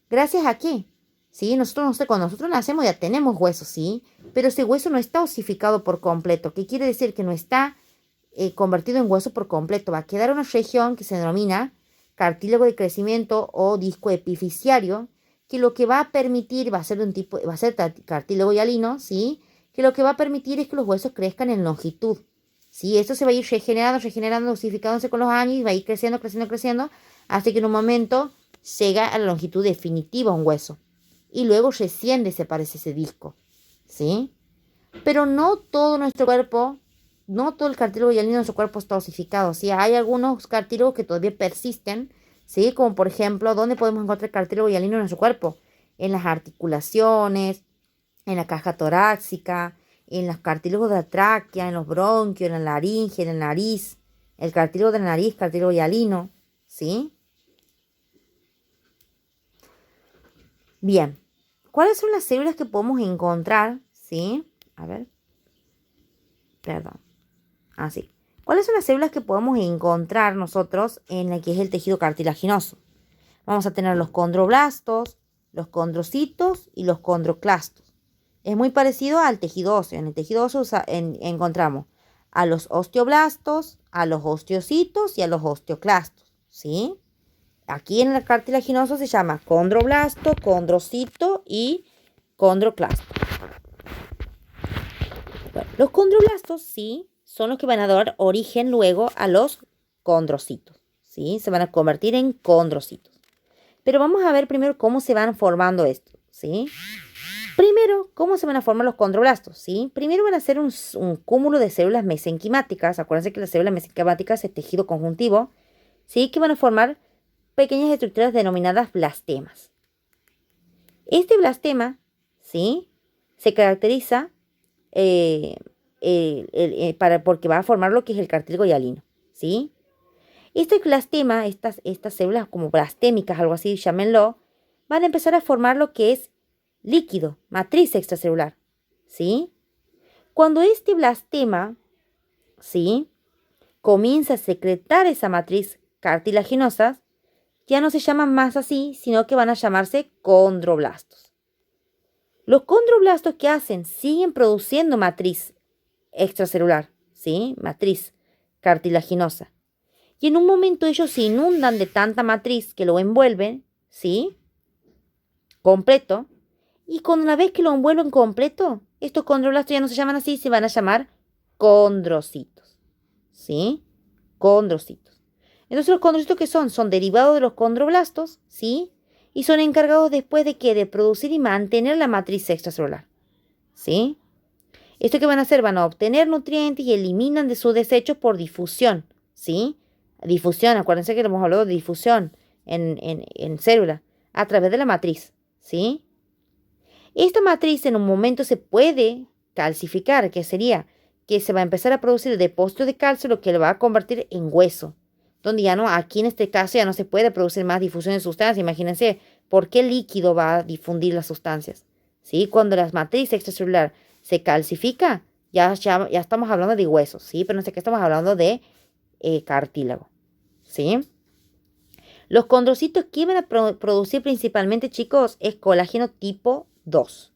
¿Gracias a qué? Sí, nosotros, no sé, cuando nosotros nacemos ya tenemos huesos, sí, pero ese hueso no está osificado por completo. ¿Qué quiere decir? Que no está convertido en hueso por completo. Va a quedar una región que se denomina cartílago de crecimiento o disco epifisiario, que lo que va a permitir va a ser cartílago hialino, sí, que lo que va a permitir es que los huesos crezcan en longitud. Sí, esto se va a ir regenerando, osificándose con los años y va a ir creciendo, hasta que en un momento llega a la longitud definitiva un hueso. Y luego recién desaparece ese disco, ¿sí? Pero no todo nuestro cuerpo, no todo el cartílago hialino de nuestro cuerpo está osificado, ¿sí? Hay algunos cartílagos que todavía persisten, ¿sí? Como por ejemplo, ¿dónde podemos encontrar cartílago hialino en nuestro cuerpo? En las articulaciones, en la caja torácica, en los cartílagos de la tráquea, en los bronquios, en la laringe, en la nariz, el cartílago de la nariz, cartílago hialino, ¿sí? Bien, ¿cuáles son las células que podemos encontrar? ¿Sí? A ver, perdón. Así. ¿Cuáles son las células que podemos encontrar nosotros en la que es el tejido cartilaginoso? Vamos a tener los condroblastos, los condrocitos y los condroclastos. Es muy parecido al tejido óseo. En el tejido óseo encontramos a los osteoblastos, a los osteocitos y a los osteoclastos, ¿sí? Aquí en el cartilaginoso se llama condroblasto, condrocito y condroclasto. Bueno, los condroblastos, sí, son los que van a dar origen luego a los condrocitos, ¿sí? Se van a convertir en condrocitos. Pero vamos a ver primero cómo se van formando estos, ¿sí? Primero, ¿cómo se van a formar los condroblastos? ¿Sí? Primero van a ser un cúmulo de células mesenquimáticas. Acuérdense que las células mesenquimáticas es tejido conjuntivo, ¿sí? Que van a formar pequeñas estructuras denominadas blastemas. Este blastema, ¿sí? Se caracteriza porque va a formar lo que es el cartílago hialino, ¿sí? Este blastema, estas células como blastémicas, algo así, llámenlo, van a empezar a formar lo que es líquido, matriz extracelular, ¿sí? Cuando este blastema, ¿sí?, comienza a secretar esa matriz cartilaginosa, ya no se llaman más así, sino que van a llamarse condroblastos. Los condroblastos, ¿qué hacen? Siguen produciendo matriz extracelular, ¿sí? Matriz cartilaginosa. Y en un momento ellos se inundan de tanta matriz que lo envuelven, ¿sí?, completo. Y cuando una vez que lo envuelven completo, estos condroblastos ya no se llaman así, se van a llamar condrocitos, ¿sí? Condrocitos. Entonces, ¿los condrocitos qué son? Son derivados de los condroblastos, ¿sí? Y son encargados después de ¿qué? De producir y mantener la matriz extracelular, ¿sí? ¿Esto qué van a hacer? Van a obtener nutrientes y eliminan de sus desechos por difusión, ¿sí? Difusión, acuérdense que hemos hablado de difusión en célula, a través de la matriz, ¿sí? Esta matriz en un momento se puede calcificar, que sería que se va a empezar a producir el depósito de calcio, lo que lo va a convertir en hueso, donde ya no, aquí en este caso ya no se puede producir más difusión de sustancias. Imagínense, ¿por qué líquido va a difundir las sustancias? ¿Sí? Cuando la matriz extracelular se calcifica, ya estamos hablando de huesos, ¿sí? Pero no sé qué estamos hablando de cartílago, ¿sí? Los condrocitos que van a producir principalmente, chicos, es colágeno tipo 2.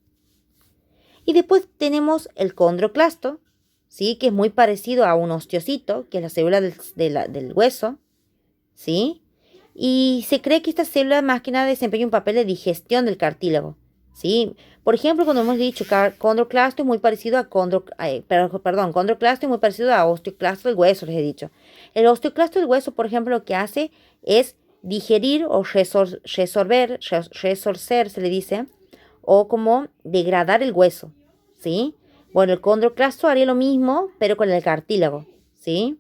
Y después tenemos el condroclasto, ¿sí?, que es muy parecido a un osteocito, que es la célula del hueso, ¿sí? Y se cree que esta célula más que nada desempeña un papel de digestión del cartílago, ¿sí? Por ejemplo, cuando hemos dicho condroclasto es muy parecido a condroclasto es muy parecido a osteoclasto del hueso, les he dicho. El osteoclasto del hueso, por ejemplo, lo que hace es digerir o resorcer, se le dice, o como degradar el hueso, ¿sí? Bueno, el condroclasto haría lo mismo, pero con el cartílago, ¿sí?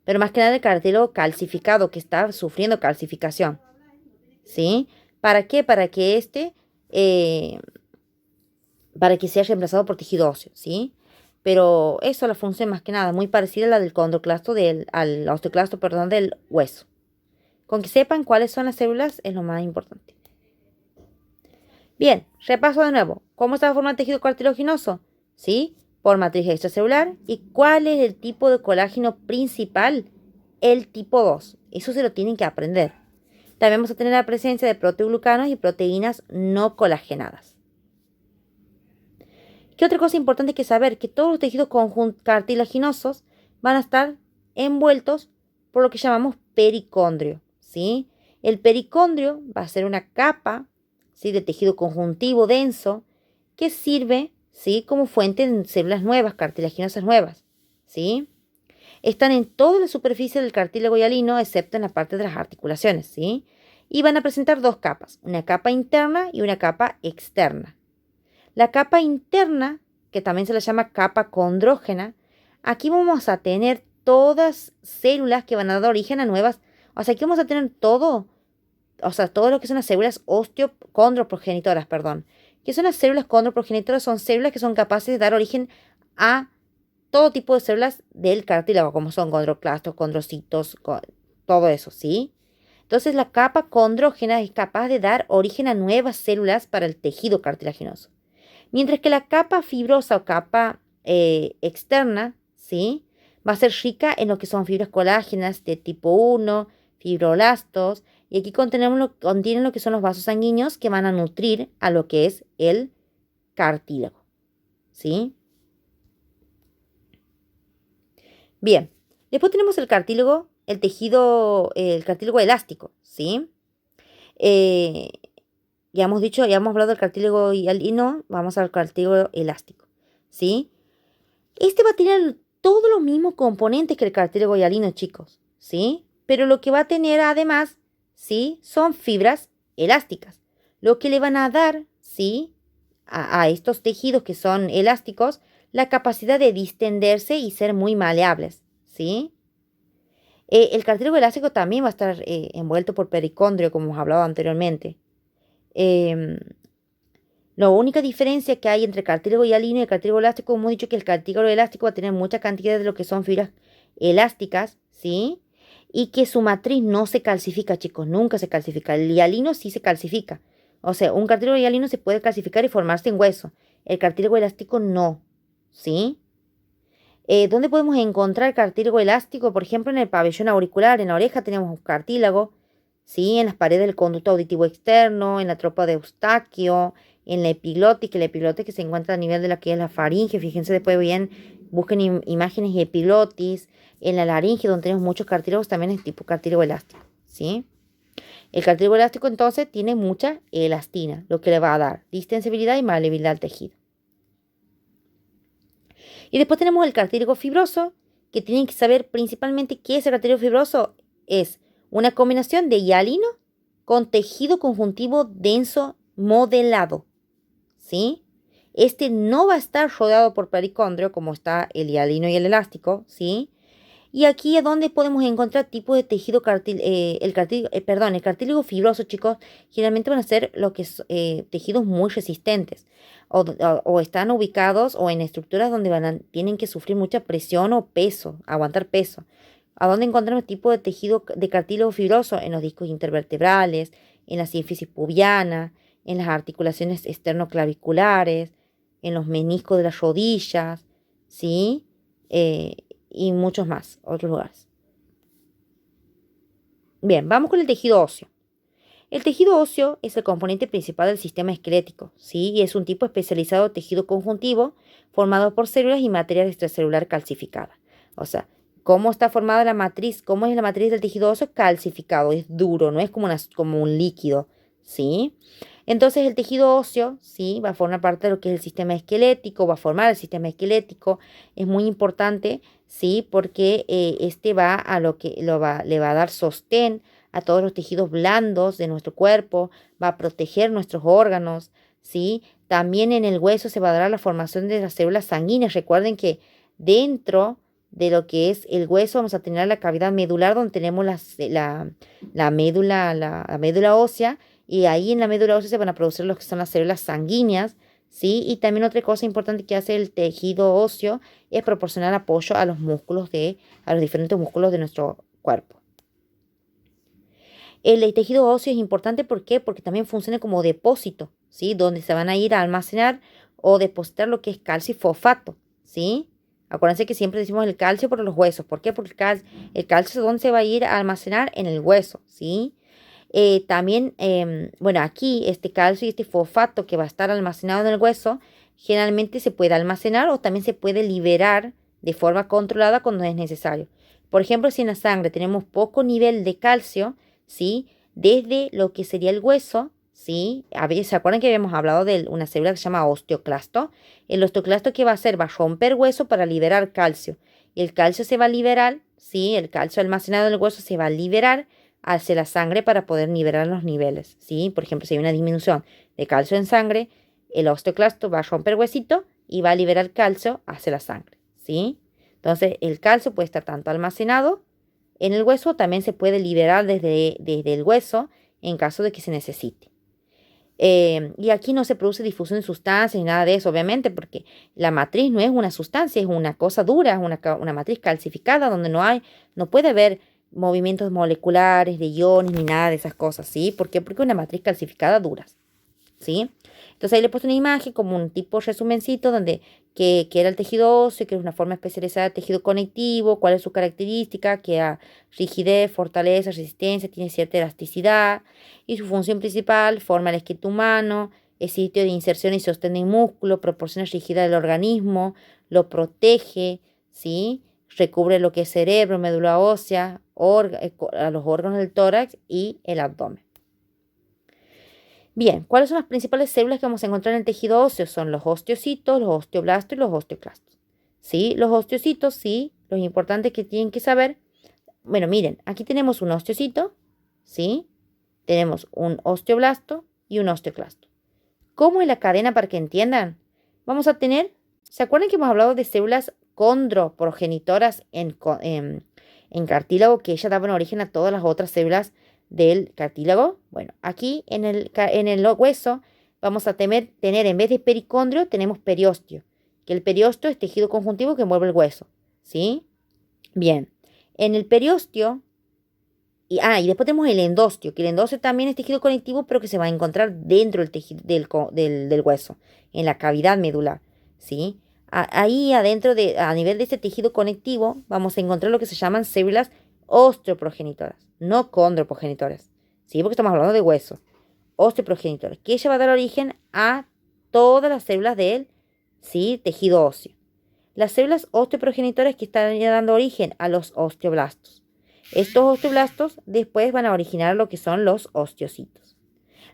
Pero más que nada el cartílago calcificado, que está sufriendo calcificación, ¿sí? ¿Para qué? Para que sea reemplazado por tejido óseo, ¿sí? Pero eso, la función más que nada, muy parecida a la del condroclasto, al osteoclasto, perdón, del hueso. Con que sepan cuáles son las células es lo más importante. Bien, repaso de nuevo. ¿Cómo está formado el tejido cartilaginoso? ¿Sí? Por matriz extracelular. ¿Y cuál es el tipo de colágeno principal? El tipo 2. Eso se lo tienen que aprender. También vamos a tener la presencia de proteoglucanos y proteínas no colagenadas. ¿Qué otra cosa importante hay que saber? Que todos los tejidos cartilaginosos van a estar envueltos por lo que llamamos pericondrio, ¿sí? El pericondrio va a ser una capa, ¿sí?, de tejido conjuntivo denso que sirve, ¿sí?, como fuente de células nuevas, cartilaginosas nuevas, ¿sí? Están en toda la superficie del cartílago hialino, excepto en la parte de las articulaciones, ¿sí? Y van a presentar dos capas, una capa interna y una capa externa. La capa interna, que también se la llama capa condrógena, aquí vamos a tener todas células que van a dar origen a nuevas, o sea, aquí vamos a tener todo lo que son las células condroprogenitoras, que son las células condroprogenitoras, son células que son capaces de dar origen a todo tipo de células del cartílago, como son condroclastos, condrocitos, todo eso, ¿sí? Entonces la capa condrógena es capaz de dar origen a nuevas células para el tejido cartilaginoso. Mientras que la capa fibrosa o capa externa, ¿sí?, va a ser rica en lo que son fibras colágenas de tipo 1, fibroblastos, y aquí contienen lo que son los vasos sanguíneos que van a nutrir a lo que es el cartílago, ¿sí? Bien, después tenemos el cartílago, el cartílago elástico, ¿sí? Ya hemos hablado del cartílago hialino, vamos al cartílago elástico, ¿sí? Este va a tener todos los mismos componentes que el cartílago hialino, chicos, ¿sí? Pero lo que va a tener además, ¿sí?, son fibras elásticas, lo que le van a dar, ¿sí?, a estos tejidos que son elásticos, la capacidad de distenderse y ser muy maleables, ¿sí? El cartílago elástico también va a estar envuelto por pericondrio, como hemos hablado anteriormente. La única diferencia que hay entre el cartílago hialino y el cartílago elástico, como hemos dicho, que el cartílago elástico va a tener mucha cantidad de lo que son fibras elásticas, ¿sí? y que su matriz no se calcifica, chicos, nunca se calcifica. El hialino sí se calcifica. O sea, un cartílago hialino se puede calcificar y formarse en hueso. El cartílago elástico no, ¿sí? ¿Dónde podemos encontrar cartílago elástico? Por ejemplo, en el pabellón auricular, en la oreja tenemos un cartílago, ¿sí? En las paredes del conducto auditivo externo, en la tropa de Eustaquio, en la epiglotis que se encuentra a nivel de la que es la faringe. Fíjense después bien, busquen imágenes y epiglotis. En la laringe, donde tenemos muchos cartílagos, también es tipo cartílago elástico, ¿sí? El cartílago elástico entonces tiene mucha elastina, lo que le va a dar distensibilidad y maleabilidad al tejido. Y después tenemos el cartílago fibroso, que tienen que saber principalmente qué es el cartílago fibroso. Es una combinación de hialino con tejido conjuntivo denso modelado, ¿sí? Este no va a estar rodeado por pericondrio como está el hialino y el elástico, ¿sí? Y aquí es donde podemos encontrar tipos de tejido el cartílago fibroso, chicos, generalmente van a ser lo que es, tejidos muy resistentes o están ubicados o en estructuras donde tienen que sufrir mucha presión o peso, aguantar peso. ¿A dónde encontramos tipo de tejido de cartílago fibroso? En los discos intervertebrales, en la sínfisis pubiana, en las articulaciones esternoclaviculares, en los meniscos de las rodillas, ¿sí? Y muchos más, otros lugares. Bien, vamos con el tejido óseo. El tejido óseo es el componente principal del sistema esquelético, ¿sí? Y es un tipo especializado de tejido conjuntivo formado por células y materia extracelular calcificada. O sea, ¿cómo está formada la matriz? ¿Cómo es la matriz del tejido óseo? Calcificado, es duro, no es como un líquido, ¿sí? Entonces el tejido óseo, ¿sí? Va a formar parte de lo que es el sistema esquelético, va a formar el sistema esquelético. Es muy importante, ¿sí? Porque este va a lo que le va a dar sostén a todos los tejidos blandos de nuestro cuerpo, va a proteger nuestros órganos, ¿sí? También en el hueso se va a dar la formación de las células sanguíneas. Recuerden que dentro de lo que es el hueso vamos a tener la cavidad medular donde tenemos la médula ósea, y ahí en la médula ósea se van a producir lo que son las células sanguíneas, ¿sí? Y también otra cosa importante que hace el tejido óseo es proporcionar apoyo a los a los diferentes músculos de nuestro cuerpo. El tejido óseo es importante, ¿por qué? Porque también funciona como depósito, ¿sí? Donde se van a ir a almacenar o depositar lo que es calcio y fosfato, ¿sí? Acuérdense que siempre decimos el calcio por los huesos. ¿Por qué? Porque el calcio es donde se va a ir a almacenar en el hueso, ¿sí? También, bueno, aquí este calcio y este fosfato que va a estar almacenado en el hueso, generalmente se puede almacenar o también se puede liberar de forma controlada cuando es necesario. Por ejemplo, si en la sangre tenemos poco nivel de calcio, ¿sí? Desde lo que sería el hueso, ¿sí? A veces, ¿se acuerdan que habíamos hablado de una célula que se llama osteoclasto? El osteoclasto, ¿qué va a hacer? Va a romper hueso para liberar calcio. Y el calcio se va a liberar, ¿sí? El calcio almacenado en el hueso se va a liberar hacia la sangre para poder nivelar los niveles, ¿sí? Por ejemplo, si hay una disminución de calcio en sangre, el osteoclasto va a romper huesito y va a liberar calcio hacia la sangre, ¿sí? Entonces, el calcio puede estar tanto almacenado en el hueso, también se puede liberar desde el hueso en caso de que se necesite. Y aquí no se produce difusión de sustancias ni nada de eso, obviamente, porque la matriz no es una sustancia, es una cosa dura, es una matriz calcificada donde no puede haber movimientos moleculares de iones ni nada de esas cosas, ¿sí? ¿Por qué? Porque es una matriz calcificada dura, ¿sí? Entonces ahí le he puesto una imagen como un tipo resumencito donde que era el tejido óseo, que es una forma especializada de tejido conectivo, cuál es su característica, que da rigidez, fortaleza, resistencia, tiene cierta elasticidad, y su función principal: forma el esqueleto humano, es sitio de inserción y sostén del músculo, proporciona rigidez al organismo, lo protege, ¿sí? Recubre lo que es cerebro, médula ósea, a los órganos del tórax y el abdomen. Bien, ¿cuáles son las principales células que vamos a encontrar en el tejido óseo? Son los osteocitos, los osteoblastos y los osteoclastos. ¿Sí? Los osteocitos, sí, lo importante que tienen que saber. Bueno, miren, aquí tenemos un osteocito, ¿sí? Tenemos un osteoblasto y un osteoclasto. ¿Cómo es la cadena para que entiendan? Vamos a tener, ¿se acuerdan que hemos hablado de células condroprogenitoras en cartílago, que ellas daban origen a todas las otras células del cartílago? Bueno, aquí en el hueso vamos a tener en vez de pericondrio, tenemos periósteo, que el periósteo es tejido conjuntivo que envuelve el hueso, ¿sí? Bien, en el periósteo Y después tenemos el endostio, que el endostio también es tejido conectivo, pero que se va a encontrar dentro del tejido del hueso, en la cavidad medular, ¿sí? Ahí adentro, a nivel de este tejido conectivo, vamos a encontrar lo que se llaman células osteoprogenitoras, no condroprogenitoras, ¿sí? Porque estamos hablando de hueso. Osteoprogenitoras, que ella va a dar origen a todas las células del, ¿sí?, tejido óseo. Las células osteoprogenitoras que están dando origen a los osteoblastos. Estos osteoblastos después van a originar lo que son los osteocitos.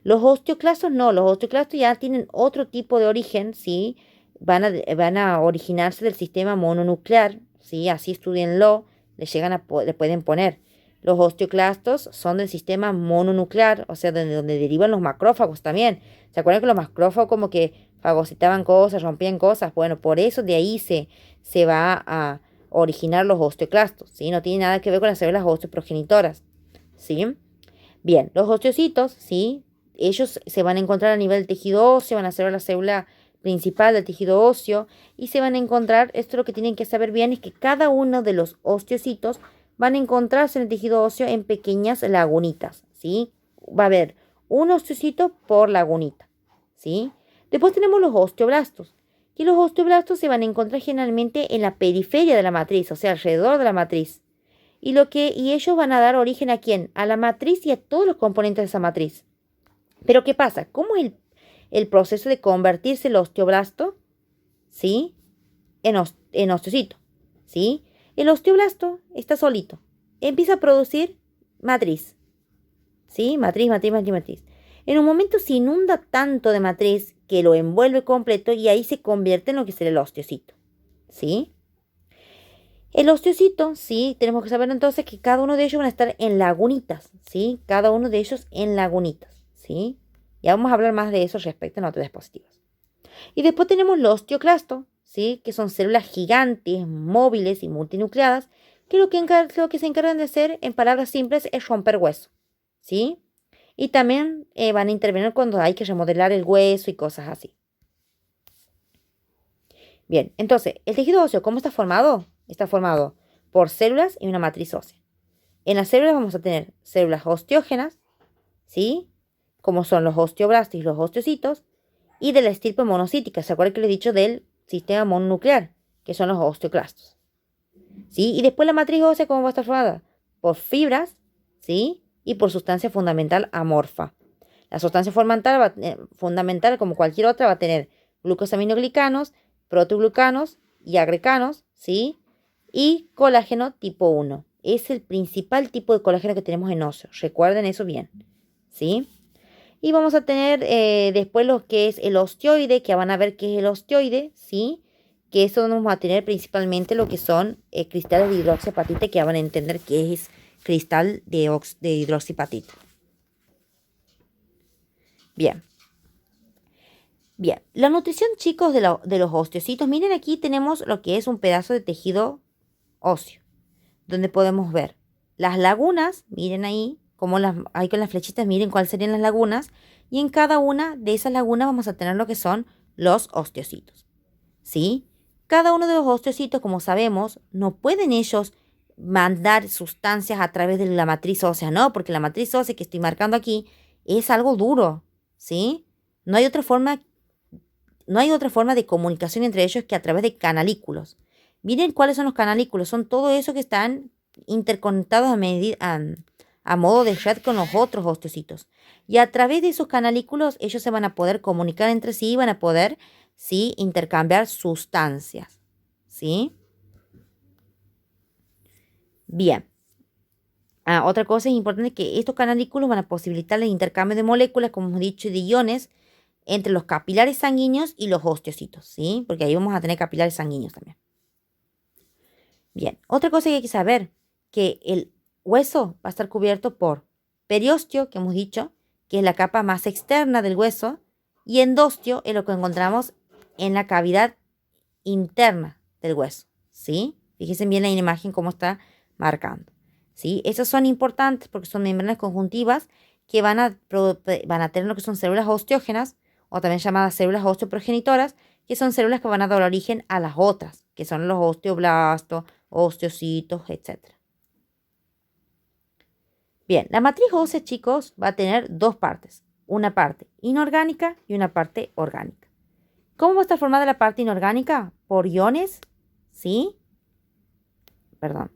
Los osteoclastos no, los osteoclastos ya tienen otro tipo de origen, ¿sí? Van a originarse del sistema mononuclear, ¿sí? Así estudienlo, le pueden poner. Los osteoclastos son del sistema mononuclear, o sea, donde derivan los macrófagos también. ¿Se acuerdan que los macrófagos como que fagocitaban cosas, rompían cosas? Bueno, por eso de ahí se va a originar los osteoclastos, ¿sí? No tiene nada que ver con las células osteoprogenitoras, ¿sí? Bien, los osteocitos, ¿sí? Ellos se van a encontrar a nivel del tejido óseo, van a ser la célula principal del tejido óseo y se van a encontrar, esto lo que tienen que saber bien es que cada uno de los osteocitos van a encontrarse en el tejido óseo en pequeñas lagunitas, ¿sí? Va a haber un osteocito por lagunita, ¿sí? Después tenemos los osteoblastos, que los osteoblastos se van a encontrar generalmente en la periferia de la matriz, o sea, alrededor de la matriz. Y ellos van a dar origen ¿a quién? A la matriz y a todos los componentes de esa matriz. Pero ¿qué pasa? ¿Cómo es el proceso de convertirse el osteoblasto, ¿sí?, en osteocito, ¿sí? El osteoblasto está solito. Empieza a producir matriz, ¿sí? Matriz, matriz, matriz, matriz. En un momento se inunda tanto de matriz que lo envuelve completo y ahí se convierte en lo que será el osteocito, ¿sí? El osteocito, sí, tenemos que saber entonces que cada uno de ellos van a estar en lagunitas, ¿sí? Cada uno de ellos en lagunitas, ¿sí? Ya vamos a hablar más de eso respecto a otras diapositivas. Y después tenemos los osteoclastos, ¿sí? Que son células gigantes, móviles y multinucleadas, que lo que se encargan de hacer, en palabras simples, es romper hueso, ¿sí? Y también van a intervenir cuando hay que remodelar el hueso y cosas así. Bien, entonces, ¿el tejido óseo cómo está formado? Está formado por células y una matriz ósea. En las células vamos a tener células osteógenas, ¿sí? Como son los osteoblastos y los osteocitos, y de la estirpe monocítica. ¿Se acuerdan que les he dicho del sistema mononuclear? Que son los osteoclastos, ¿sí? Y después la matriz ósea, ¿cómo va a estar formada? Por fibras, ¿sí? Y por sustancia fundamental amorfa. La sustancia fundamental, como cualquier otra, va a tener glucosaminoglicanos, protoglucanos y agrecanos, ¿sí? Y colágeno tipo 1. Es el principal tipo de colágeno que tenemos en óseo. Recuerden eso bien, ¿sí? Y vamos a tener después lo que es el osteoide, que van a ver qué es el osteoide, ¿sí? Que eso vamos a tener principalmente lo que son cristales de hidroxiapatita, que ya van a entender qué es cristal de hidroxiapatita. Bien. Bien, la nutrición, chicos, de los osteocitos. Miren, aquí tenemos lo que es un pedazo de tejido óseo, donde podemos ver las lagunas. Miren ahí, como ahí con las flechitas, miren cuáles serían las lagunas. Y en cada una de esas lagunas vamos a tener lo que son los osteocitos, ¿sí? Cada uno de los osteocitos, como sabemos, no pueden ellos mandar sustancias a través de la matriz ósea, ¿no? Porque la matriz ósea que estoy marcando aquí es algo duro, ¿sí? No hay otra forma de comunicación entre ellos que a través de canalículos. Miren cuáles son los canalículos. Son todo eso que están interconectados a modo de red con los otros osteocitos. Y a través de esos canalículos ellos se van a poder comunicar entre sí y van a poder, ¿sí?, intercambiar sustancias, ¿sí? Bien. Otra cosa es importante, que estos canalículos van a posibilitar el intercambio de moléculas, como hemos dicho, y de iones entre los capilares sanguíneos y los osteocitos, ¿sí? Porque ahí vamos a tener capilares sanguíneos también. Bien, otra cosa que hay que saber, que el hueso va a estar cubierto por periostio, que hemos dicho, que es la capa más externa del hueso, y endostio es lo que encontramos en la cavidad interna del hueso, ¿sí? Fíjense bien en la imagen cómo está marcando, ¿sí? Esas son importantes porque son membranas conjuntivas que van a tener lo que son células osteógenas, o también llamadas células osteoprogenitoras, que son células que van a dar origen a las otras, que son los osteoblastos, osteocitos, etc. Bien, la matriz ósea, chicos, va a tener dos partes. Una parte inorgánica y una parte orgánica. ¿Cómo va a estar formada la parte inorgánica? Por iones, ¿sí? Perdón.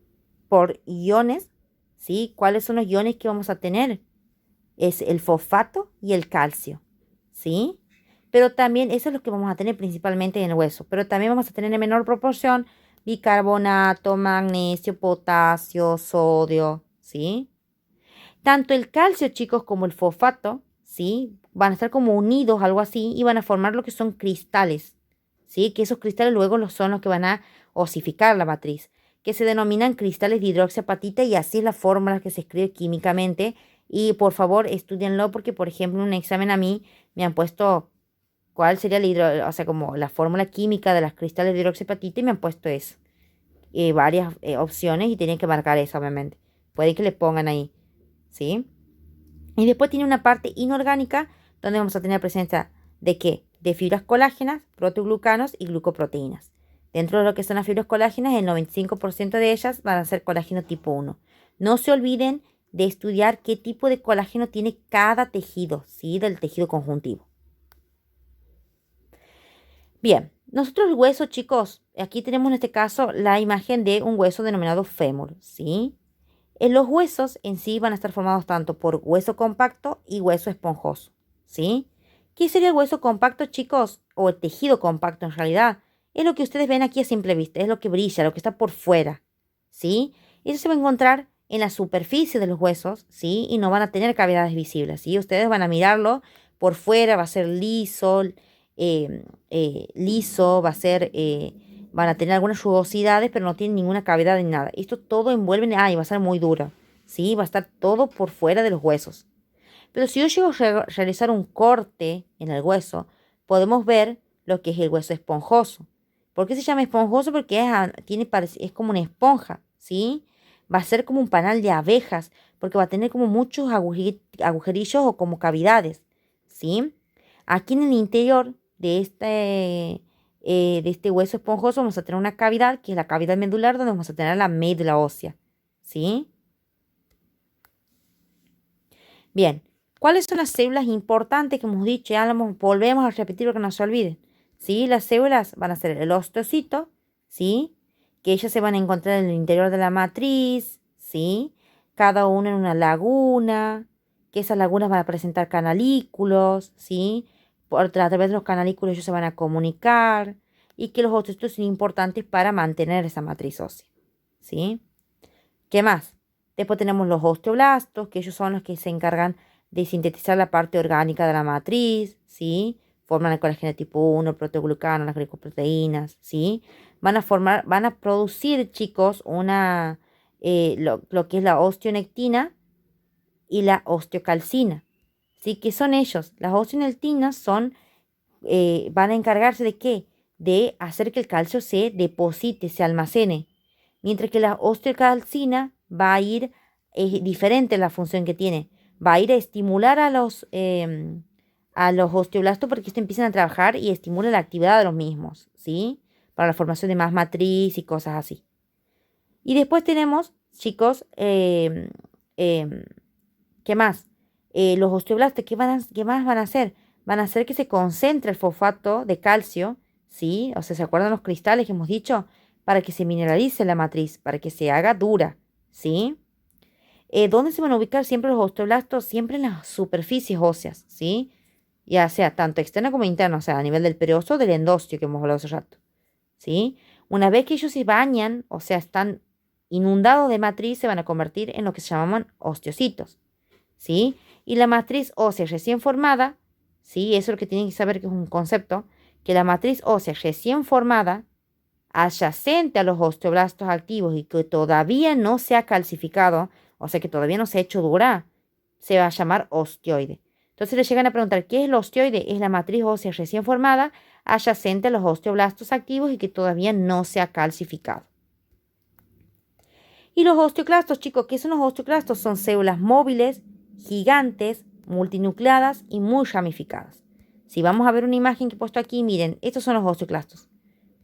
Por iones, ¿sí? ¿Cuáles son los iones que vamos a tener? Es el fosfato y el calcio, ¿sí? Pero también eso es lo que vamos a tener principalmente en el hueso. Pero también vamos a tener en menor proporción bicarbonato, magnesio, potasio, sodio, ¿sí? Tanto el calcio, chicos, como el fosfato, ¿sí? Van a estar como unidos, algo así, y van a formar lo que son cristales, ¿sí? Que esos cristales luego son los que van a osificar la matriz, que se denominan cristales de hidroxiapatita y así es la fórmula que se escribe químicamente. Y por favor, estudienlo porque, por ejemplo, en un examen a mí me han puesto cuál sería o sea, como la fórmula química de las cristales de hidroxiapatita y me han puesto eso. Varias opciones y tienen que marcar eso, obviamente. Puede que le pongan ahí. ¿Sí? Y después tiene una parte inorgánica donde vamos a tener presencia de ¿qué? De fibras colágenas, proteoglucanos y glucoproteínas. Dentro de lo que son las fibras colágenas, el 95% de ellas van a ser colágeno tipo 1. No se olviden de estudiar qué tipo de colágeno tiene cada tejido, ¿sí? Del tejido conjuntivo. Bien, nosotros el hueso, chicos, aquí tenemos en este caso la imagen de un hueso denominado fémur, ¿sí? Los huesos en sí van a estar formados tanto por hueso compacto y hueso esponjoso, ¿sí? ¿Qué sería el hueso compacto, chicos? O el tejido compacto en realidad. Es lo que ustedes ven aquí a simple vista, es lo que brilla, lo que está por fuera, ¿sí? Eso se va a encontrar en la superficie de los huesos, ¿sí? Y no van a tener cavidades visibles, ¿sí? Ustedes van a mirarlo por fuera, va a ser liso, va a ser... van a tener algunas rugosidades, pero no tienen ninguna cavidad ni nada. Esto todo envuelve, y va a ser muy dura, ¿sí? Va a estar todo por fuera de los huesos. Pero si yo llego a realizar un corte en el hueso, podemos ver lo que es el hueso esponjoso. ¿Por qué se llama esponjoso? Porque es como una esponja, ¿sí? Va a ser como un panal de abejas, porque va a tener como muchos agujerillos o como cavidades, ¿sí? Aquí en el interior de este hueso esponjoso vamos a tener una cavidad, que es la cavidad medular, donde vamos a tener la médula ósea, ¿sí? Bien, ¿cuáles son las células importantes que hemos dicho? Ya volvemos a repetir lo que no se olvide, ¿sí? Las células van a ser el osteocito, ¿sí? Que ellas se van a encontrar en el interior de la matriz, ¿sí? Cada una en una laguna, que esas lagunas van a presentar canalículos, ¿sí? A través de los canalículos ellos se van a comunicar y que los osteocitos son importantes para mantener esa matriz ósea, ¿sí? ¿Qué más? Después tenemos los osteoblastos, que ellos son los que se encargan de sintetizar la parte orgánica de la matriz, ¿sí? Forman el colágeno tipo 1, el proteoglucano, las glicoproteínas, ¿sí? Van a producir, chicos, lo que es la osteonectina y la osteocalcina, ¿sí? ¿Qué son ellos? Las osteonectinas van a encargarse de ¿qué? De hacer que el calcio se deposite, se almacene. Mientras que la osteocalcina va a ir, es diferente la función que tiene, va a ir a estimular a los osteoblastos para que estos empiecen a trabajar y estimule la actividad de los mismos, ¿sí? Para la formación de más matriz y cosas así. Y después tenemos, chicos, em, ¿qué más? Los osteoblastos, ¿qué más van a hacer? Van a hacer que se concentre el fosfato de calcio, ¿sí? O sea, ¿se acuerdan los cristales que hemos dicho? Para que se mineralice la matriz, para que se haga dura, ¿sí? ¿Dónde se van a ubicar siempre los osteoblastos? Siempre en las superficies óseas, ¿sí? Ya sea tanto externa como interna, o sea, a nivel del periosto o del endostio que hemos hablado hace rato, ¿sí? Una vez que ellos se bañan, o sea, están inundados de matriz, se van a convertir en lo que se llaman osteocitos, ¿sí? Y la matriz ósea recién formada, ¿sí? Eso es lo que tienen que saber, que es un concepto, que la matriz ósea recién formada, adyacente a los osteoblastos activos y que todavía no se ha calcificado, o sea que todavía no se ha hecho dura, se va a llamar osteoide. Entonces le llegan a preguntar, ¿qué es el osteoide? Es la matriz ósea recién formada, adyacente a los osteoblastos activos y que todavía no se ha calcificado. Y los osteoclastos, chicos, ¿qué son los osteoclastos? Son células móviles, gigantes, multinucleadas y muy ramificadas. Si vamos a ver una imagen que he puesto aquí, miren, estos son los osteoclastos.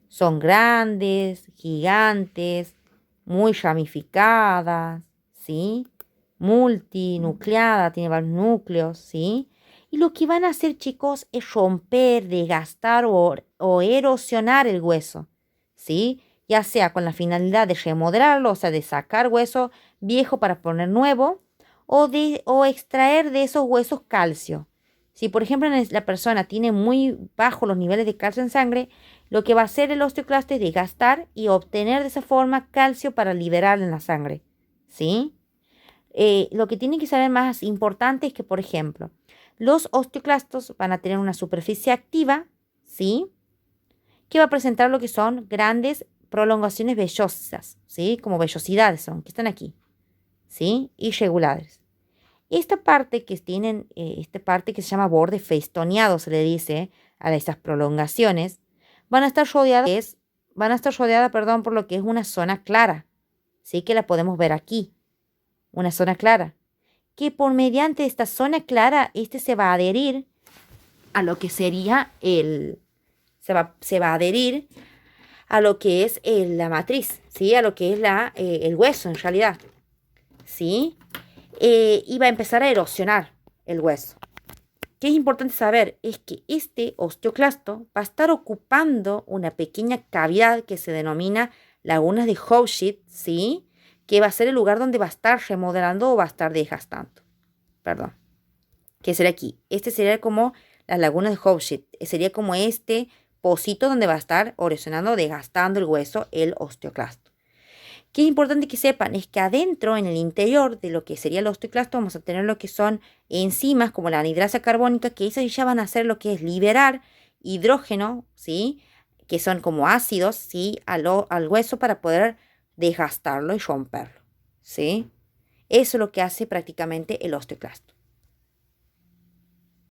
Son grandes, gigantes, muy ramificadas, ¿sí? multinucleada, tiene varios núcleos, ¿sí? Y lo que van a hacer, chicos, es romper, desgastar o erosionar el hueso, ¿sí? Ya sea con la finalidad de remodelarlo, o sea, de sacar hueso viejo para poner nuevo, o extraer de esos huesos calcio. Si, por ejemplo, la persona tiene muy bajos los niveles de calcio en sangre, lo que va a hacer el osteoclasto es desgastar y obtener de esa forma calcio para liberar en la sangre, ¿sí? Lo que tienen que saber más importante es que, por ejemplo, los osteoclastos van a tener una superficie activa, ¿sí? Que va a presentar lo que son grandes prolongaciones vellosas, ¿sí? Como vellosidades son, que están aquí, ¿sí? Irregulares. Esta parte que tienen, esta parte que se llama borde festoneado, se le dice a esas prolongaciones, van a estar rodeadas, perdón, por lo que es una zona clara, ¿sí? Que la podemos ver aquí, una zona clara, que por mediante esta zona clara, se va a adherir a lo que sería se va a adherir a lo que es la matriz, ¿sí? A lo que es el hueso en realidad, ¿sí? Y va a empezar a erosionar el hueso. ¿Qué es importante saber? Es que este osteoclasto va a estar ocupando una pequeña cavidad que se denomina lagunas de Houshid, ¿sí? Que va a ser el lugar donde va a estar remodelando o va a estar desgastando. Perdón. ¿Qué será aquí? Este sería como las lagunas de Houshid. Sería como este pocito donde va a estar erosionando, desgastando el hueso, el osteoclasto. ¿Qué es importante que sepan? Es que adentro, en el interior de lo que sería el osteoclasto, vamos a tener lo que son enzimas como la anhidrasa carbónica, que esas ya van a hacer lo que es liberar hidrógeno, ¿sí? Que son como ácidos, ¿sí? Al hueso para poder desgastarlo y romperlo, ¿sí? Eso es lo que hace prácticamente el osteoclasto.